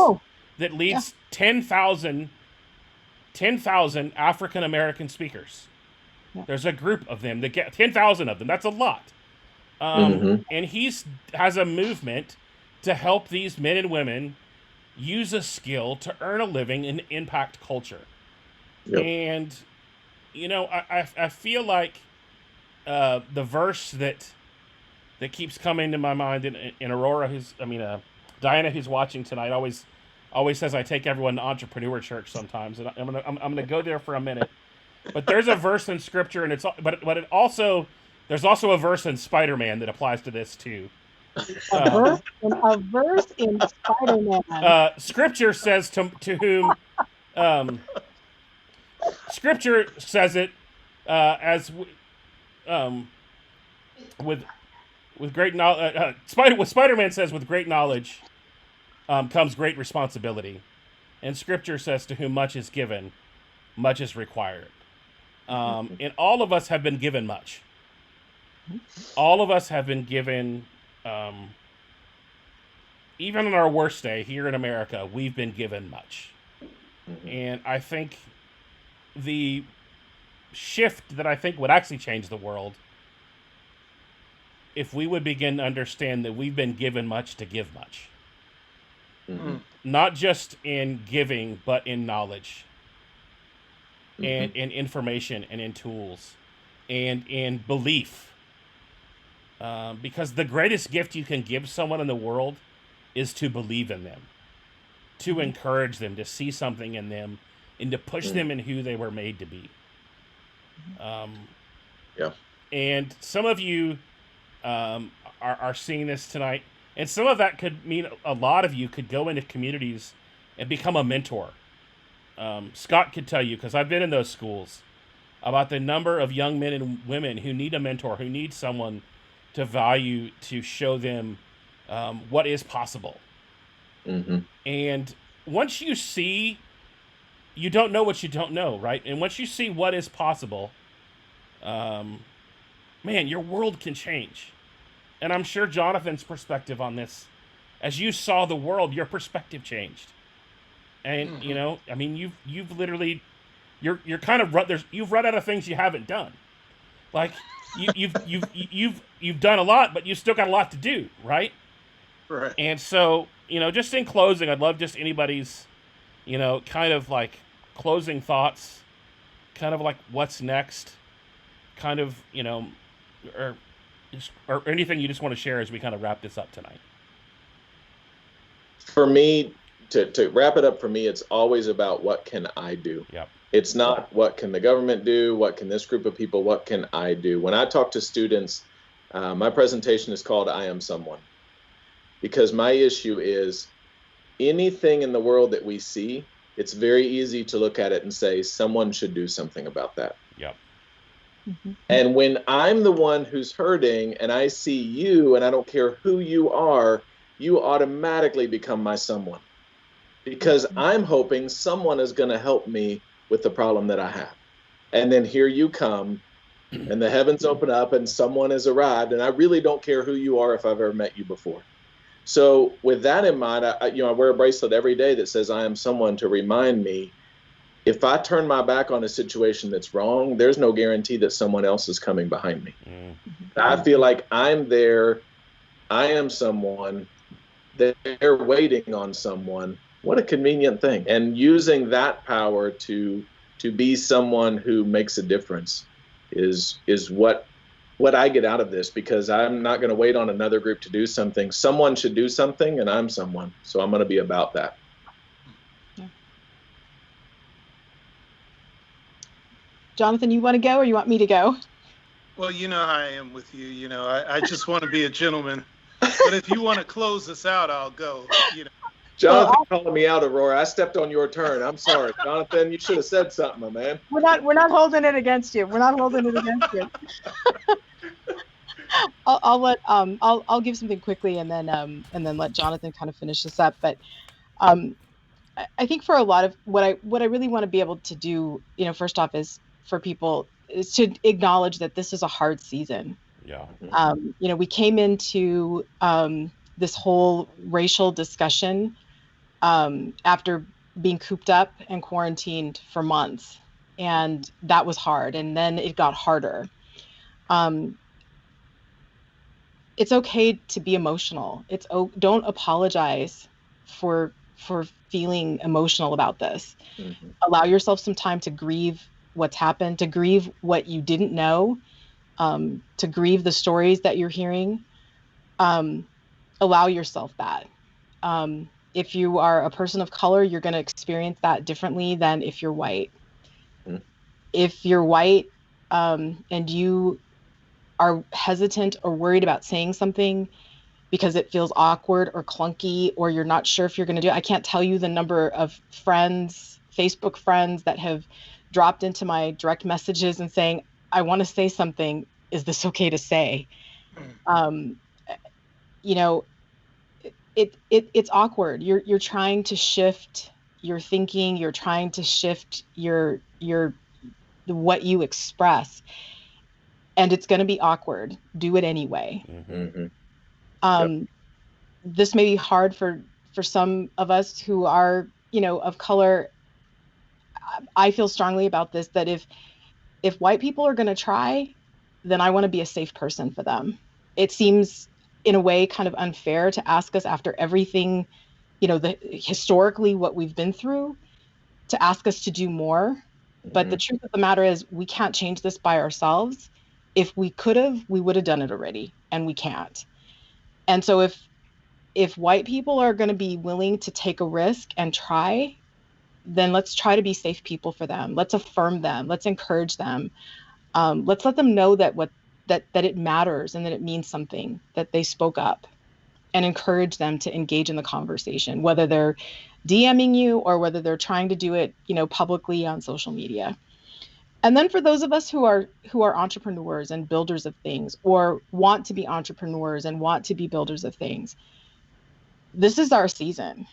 10,000 African American speakers. Yeah. There's a group of them that get 10,000 of them. That's a lot. And he has a movement to help these men and women use a skill to earn a living and impact culture. Yep. And, you know, I feel like the verse that keeps coming to my mind in Aurora, Diana, who's watching tonight, always says I take everyone to Entrepreneur Church sometimes, and I'm gonna go there for a minute. But there's a verse in Scripture, and there's also a verse in Spider-Man that applies to this too. A verse in Spider-Man. Scripture says to whom, Scripture says it with great knowledge. Spider-Man says, with great knowledge comes great responsibility, and Scripture says, to whom much is given, much is required. And all of us have been given much. All of us have been given, even on our worst day here in America, we've been given much. And I think the shift that I think would actually change the world if we would begin to understand that we've been given much to give much. Not just in giving, but in knowledge and in information and in tools and in belief. Because the greatest gift you can give someone in the world is to believe in them, to encourage them, to see something in them, and to push them in who they were made to be. And some of you are seeing this tonight, and some of that could mean a lot of you could go into communities and become a mentor. Scott could tell you, because I've been in those schools, about the number of young men and women who need a mentor, who need someone to value, to show them what is possible. And once you see, you don't know what you don't know, right? And once you see what is possible, man, your world can change. And I'm sure Jonathan's perspective on this, as you saw the world, your perspective changed. And you know, I mean, you've literally, you're kind of you've run out of things you haven't done. Like you've done a lot, but you've still got a lot to do, right? Right. And so, you know, just in closing, I'd love just anybody's, you know, kind of like closing thoughts, kind of like what's next, kind of, you know, or anything you just want to share as we kind of wrap this up tonight. For me, to wrap it up, for me, it's always about what can I do. Yep. It's not what can the government do, what can this group of people, what can I do? When I talk to students, my presentation is called I Am Someone. Because my issue is anything in the world that we see, it's very easy to look at it and say, someone should do something about that. Yep. And when I'm the one who's hurting and I see you and I don't care who you are, you automatically become my someone. Because I'm hoping someone is going to help me with the problem that I have. And then here you come and the heavens open up and someone has arrived, and I really don't care who you are if I've ever met you before. So with that in mind, I wear a bracelet every day that says I am someone, to remind me, if I turn my back on a situation that's wrong, there's no guarantee that someone else is coming behind me. I feel like I'm there. I am someone. They're waiting on someone. What a convenient thing. And using that power to be someone who makes a difference is what I get out of this, because I'm not going to wait on another group to do something. Someone should do something, and I'm someone. So I'm going to be about that. Yeah. Jonathan, you want to go or you want me to go? Well, you know how I am with you. You know, I just want to be a gentleman. But if you want to close us out, I'll go. You know. Jonathan calling me out, Aurora. I stepped on your turn. I'm sorry. Jonathan, you should have said something, my man. We're not holding it against you. We're not holding it against you. I'll give something quickly and then let Jonathan kind of finish this up. But I think for a lot of what I really want to be able to do, you know, first off is for people is to acknowledge that this is a hard season. Yeah. You know, we came into this whole racial discussion after being cooped up and quarantined for months, and that was hard. And then it got harder. It's okay to be emotional. Don't apologize for feeling emotional about this. Allow yourself some time to grieve what's happened, to grieve what you didn't know, to grieve the stories that you're hearing. Allow yourself that. If you are a person of color, you're going to experience that differently than if you're white. If you're white and you are hesitant or worried about saying something because it feels awkward or clunky, or you're not sure if you're going to do it, I can't tell you the number of friends, Facebook friends, that have dropped into my direct messages and saying, I want to say something. Is this okay to say? You know, it's awkward. You're trying to shift your thinking. You're trying to shift your what you express, and it's going to be awkward. Do it anyway. This may be hard for some of us who are, you know, of color, I feel strongly about this, that if white people are going to try, then I want to be a safe person for them. It seems in a way kind of unfair to ask us after everything, historically what we've been through, to ask us to do more. But the truth of the matter is we can't change this by ourselves. If we could have, we would have done it already, and we can't. And so if white people are going to be willing to take a risk and try, then let's try to be safe people for them. Let's affirm them. Let's encourage them. Let's let them know that it matters and that it means something, that they spoke up, and encourage them to engage in the conversation, whether they're DMing you or whether they're trying to do it, publicly on social media. And then for those of us who are entrepreneurs and builders of things, or want to be entrepreneurs and want to be builders of things, this is our season.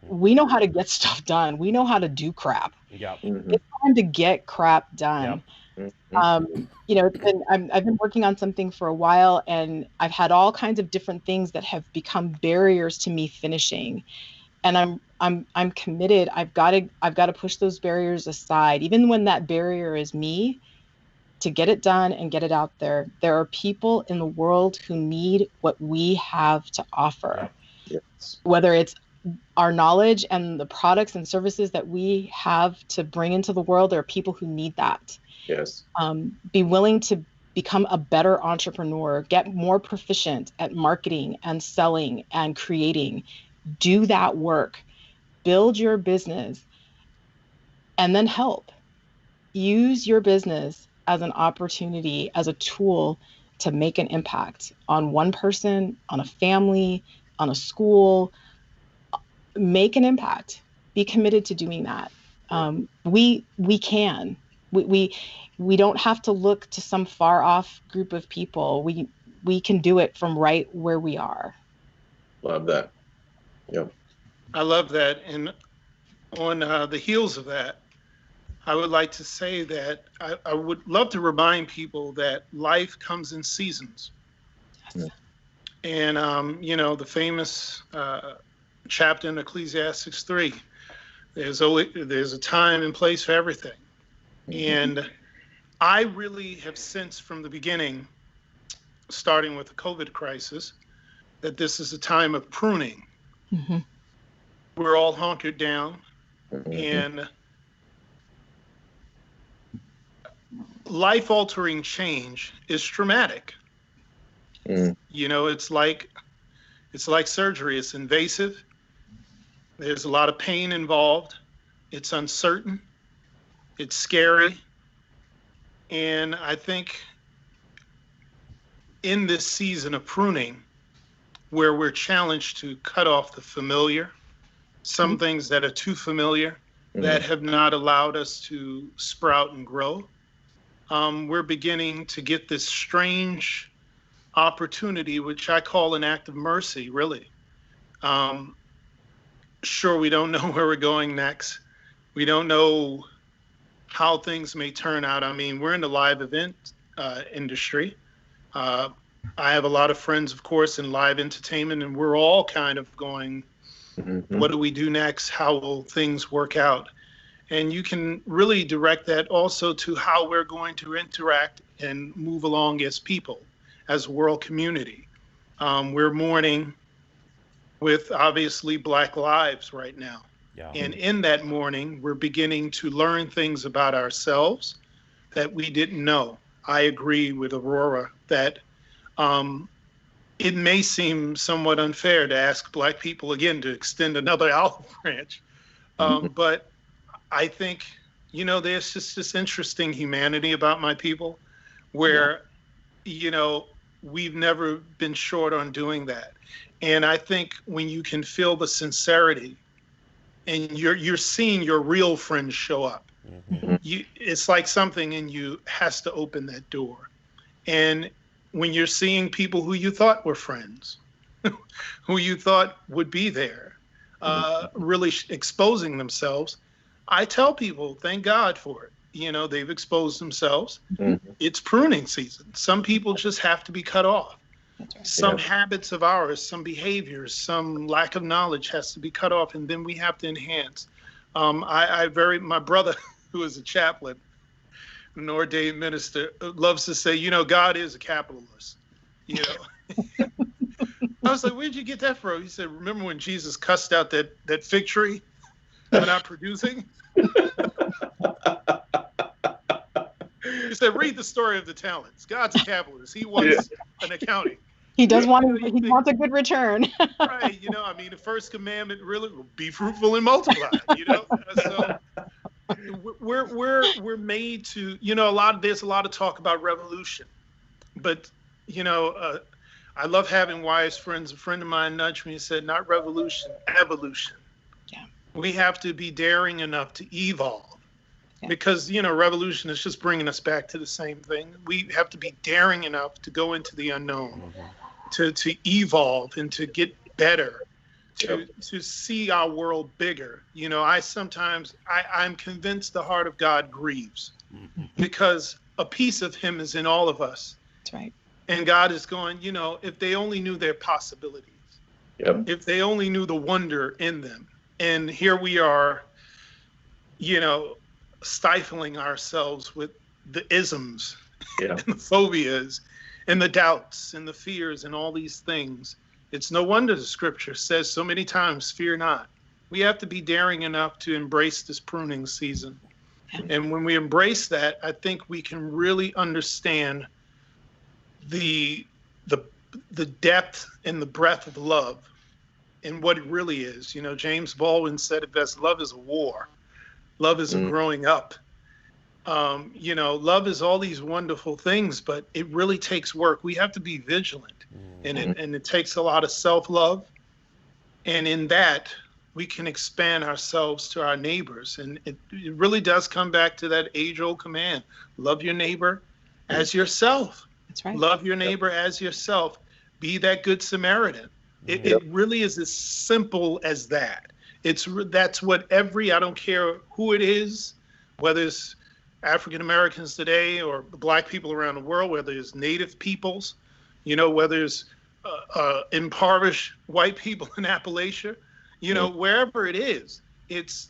We know how to get stuff done. We know how to do crap. Yep. It's time to get crap done. Yep. I've been working on something for a while, and I've had all kinds of different things that have become barriers to me finishing. And I'm committed. I've got to push those barriers aside, even when that barrier is me, to get it done and get it out there. There are people in the world who need what we have to offer. Yes. Whether it's our knowledge and the products and services that we have to bring into the world, there are people who need that. Yes. Be willing to become a better entrepreneur, get more proficient at marketing and selling and creating. Do that work, build your business, and then help. Use your business as an opportunity, as a tool to make an impact on one person, on a family, on a school. Make an impact. Be committed to doing that. We can. We don't have to look to some far off group of people. We can do it from right where we are. Love that. Yep. I love that. And on the heels of that, I would like to say that I would love to remind people that life comes in seasons. Yes. And, the famous chapter in Ecclesiastes 3, there's a time and place for everything. And I really have sensed from the beginning, starting with the COVID crisis, that this is a time of pruning. Mm-hmm. We're all hunkered down, and life-altering change is traumatic. It's like surgery. It's invasive. There's a lot of pain involved. It's uncertain. It's scary. And I think in this season of pruning, where we're challenged to cut off the familiar, some things that are too familiar, that have not allowed us to sprout and grow, we're beginning to get this strange opportunity, which I call an act of mercy, really. Sure, we don't know where we're going next. We don't know how things may turn out. I mean, we're in the live event industry. I have a lot of friends, of course, in live entertainment, and we're all kind of going, what do we do next? How will things work out? And you can really direct that also to how we're going to interact and move along as people, as a world community. We're mourning with obviously Black lives right now. Yeah. And in that mourning, we're beginning to learn things about ourselves that we didn't know. I agree with Aurora that it may seem somewhat unfair to ask Black people again to extend another olive branch. But I think, there's just this interesting humanity about my people where, we've never been short on doing that. And I think when you can feel the sincerity and you're seeing your real friends show up, it's like something in you has to open that door. And when you're seeing people who you thought were friends, who you thought would be there, really exposing themselves, I tell people, thank God for it. They've exposed themselves. It's pruning season. Some people just have to be cut off. Some habits of ours, some behaviors, some lack of knowledge has to be cut off, and then we have to enhance. My brother, who is a chaplain, an ordained minister, loves to say, God is a capitalist. I was like, where'd you get that from? He said, remember when Jesus cussed out that fig tree for not producing? He said, read the story of the talents. God's a capitalist. He wants an accounting. He does want wants a good return. Right. The first commandment really will be fruitful and multiply, So we're made to, there's a lot of talk about revolution, but, I love having wise friends. A friend of mine nudged me and said, not revolution, evolution. Yeah. We have to be daring enough to evolve. Yeah. Because, revolution is just bringing us back to the same thing. We have to be daring enough to go into the unknown, to evolve and to get better, to see our world bigger. I'm convinced the heart of God grieves because a piece of him is in all of us. That's right. And God is going, if they only knew their possibilities, if they only knew the wonder in them. And here we are, stifling ourselves with the isms and the phobias and the doubts and the fears and all these things. It's no wonder the scripture says so many times, fear not. We have to be daring enough to embrace this pruning season. And when we embrace that, I think we can really understand the depth and the breadth of love and what it really is. James Baldwin said it best, love is a war. Love is a growing up. Love is all these wonderful things, but it really takes work. We have to be vigilant, and it takes a lot of self-love. And in that, we can expand ourselves to our neighbors. And it really does come back to that age-old command, love your neighbor as yourself. That's right. Love your neighbor as yourself. Be that good Samaritan. It really is as simple as that. That's what I don't care who it is, whether it's African Americans today or Black people around the world, whether it's Native peoples, whether it's impoverished white people in Appalachia, wherever it is, it's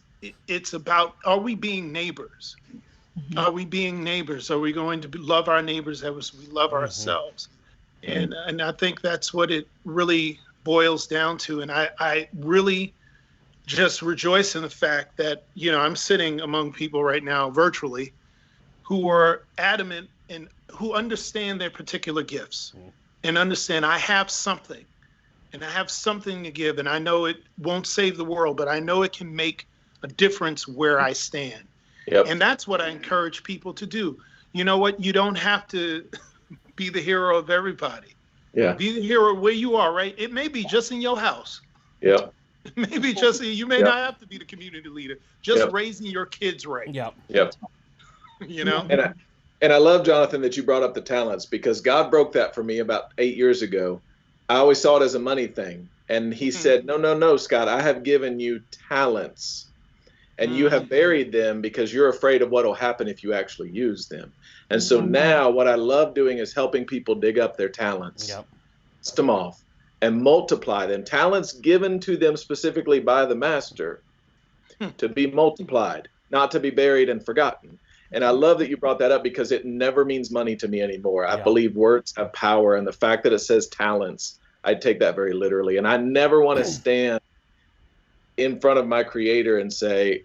about, are we being neighbors? Are we being neighbors? Are we going to love our neighbors as we love ourselves? And I think that's what it really boils down to. And I really just rejoice in the fact that, I'm sitting among people right now virtually who are adamant and who understand their particular gifts and understand I have something and I have something to give. And I know it won't save the world, but I know it can make a difference where I stand. And that's what I encourage people to do. You know what? You don't have to be the hero of everybody. Be the hero where you are, right? It may be just in your house. Maybe just you may not have to be the community leader. Just raising your kids right. And I love, Jonathan, that you brought up the talents, because God broke that for me about 8 years ago. I always saw it as a money thing. And he said, no, Scott, I have given you talents. And you have buried them because you're afraid of what will happen if you actually use them. And so now what I love doing is helping people dig up their talents, dust them off, and multiply them. Talents given to them specifically by the master to be multiplied, not to be buried and forgotten. And I love that you brought that up, because it never means money to me anymore. I believe words have power, and the fact that it says talents, I take that very literally. And I never want to stand in front of my creator and say,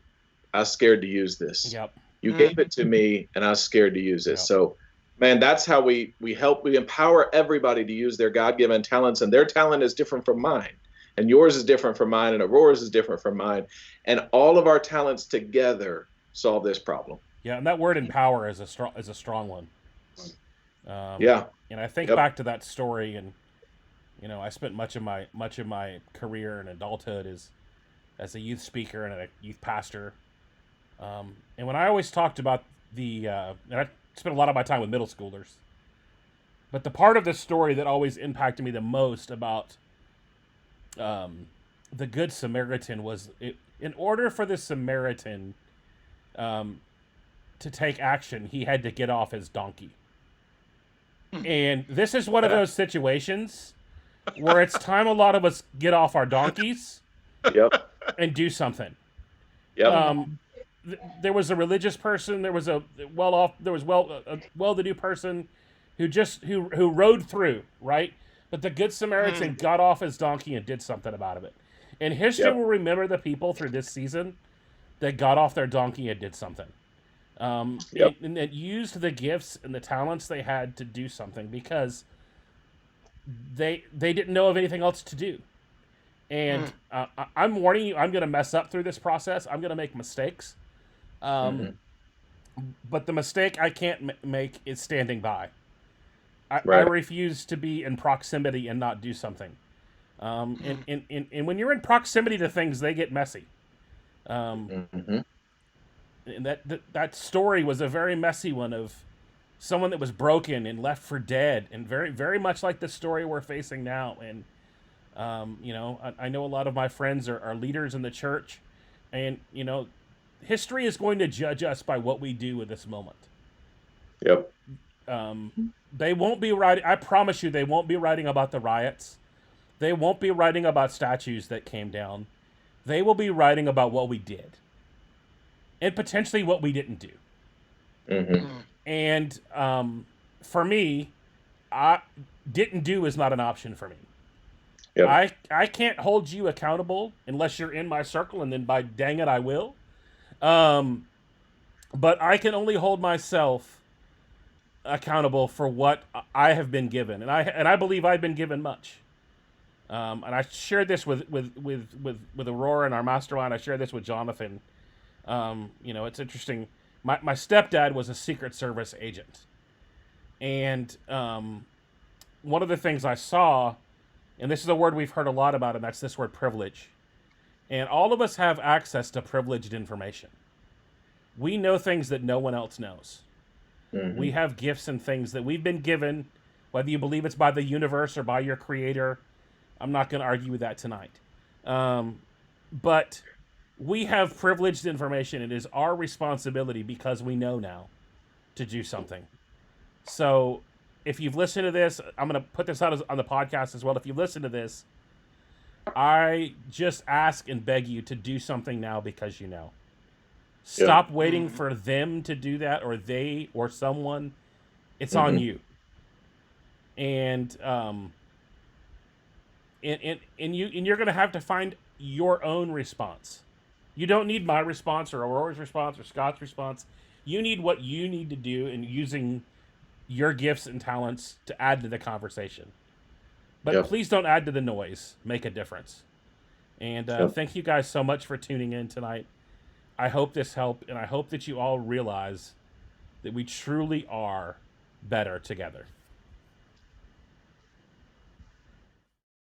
I was scared to use this. You gave it to me and I was scared to use it. So, man, that's how we empower everybody to use their God-given talents, and their talent is different from mine, and yours is different from mine, and Aurora's is different from mine. And all of our talents together solve this problem. And that word empower is a strong one. And I think back to that story, and I spent much of my career in adulthood as a youth speaker and a youth pastor. And when I always talked about and I spent a lot of my time with middle schoolers, but the part of the story that always impacted me the most about the Good Samaritan was, in order for the Samaritan to take action, he had to get off his donkey. And this is one of those situations where it's time a lot of us get off our donkeys and do something. Yep. There was a religious person. There was a well-to-do person who rode through, right. But the good Samaritan got off his donkey and did something about it. And history Yep. will remember the people through this season that got off their donkey and did something. Yep. And that used the gifts and the talents they had to do something, because they didn't know of anything else to do. And I'm warning you, I'm going to mess up through this process. I'm going to make mistakes. But the mistake I can't make is standing by. I Right. refuse to be in proximity and not do something. And when you're in proximity to things, they get messy. hmm And that story was a very messy one of someone that was broken and left for dead, and very, very much like the story we're facing now. And I know a lot of my friends are leaders in the church, and history is going to judge us by what we do with this moment. Yep. They won't be writing. I promise you, they won't be writing about the riots. They won't be writing about statues that came down. They will be writing about what we did, and potentially what we didn't do. hmm And for me, I didn't do is not an option for me. Yep. I can't hold you accountable unless you're in my circle, and then by dang it, I will. But I can only hold myself accountable for what I have been given, and I believe I've been given much. And I shared this with Aurora and our mastermind. I shared this with Jonathan. It's interesting. My stepdad was a Secret Service agent, and one of the things I saw, and this is a word we've heard a lot about, and that's this word privilege. And all of us have access to privileged information. We know things that no one else knows. hmm We have gifts and things that we've been given, whether you believe it's by the universe or by your creator. I'm not going to argue with that tonight. But we have privileged information. It is our responsibility, because we know now, to do something. So if you've listened to this, I'm going to put this out on the podcast as well. If you've listened to this, I just ask and beg you to do something now, because you know. Stop waiting for them to do that, or they, or someone. It's on you. And you're going to have to find your own response. You don't need my response or Aurora's response or Scott's response. You need what you need to do, and using your gifts and talents to add to the conversation. But please don't add to the noise. Make a difference. And thank you guys so much for tuning in tonight. I hope this helped, and I hope that you all realize that we truly are better together.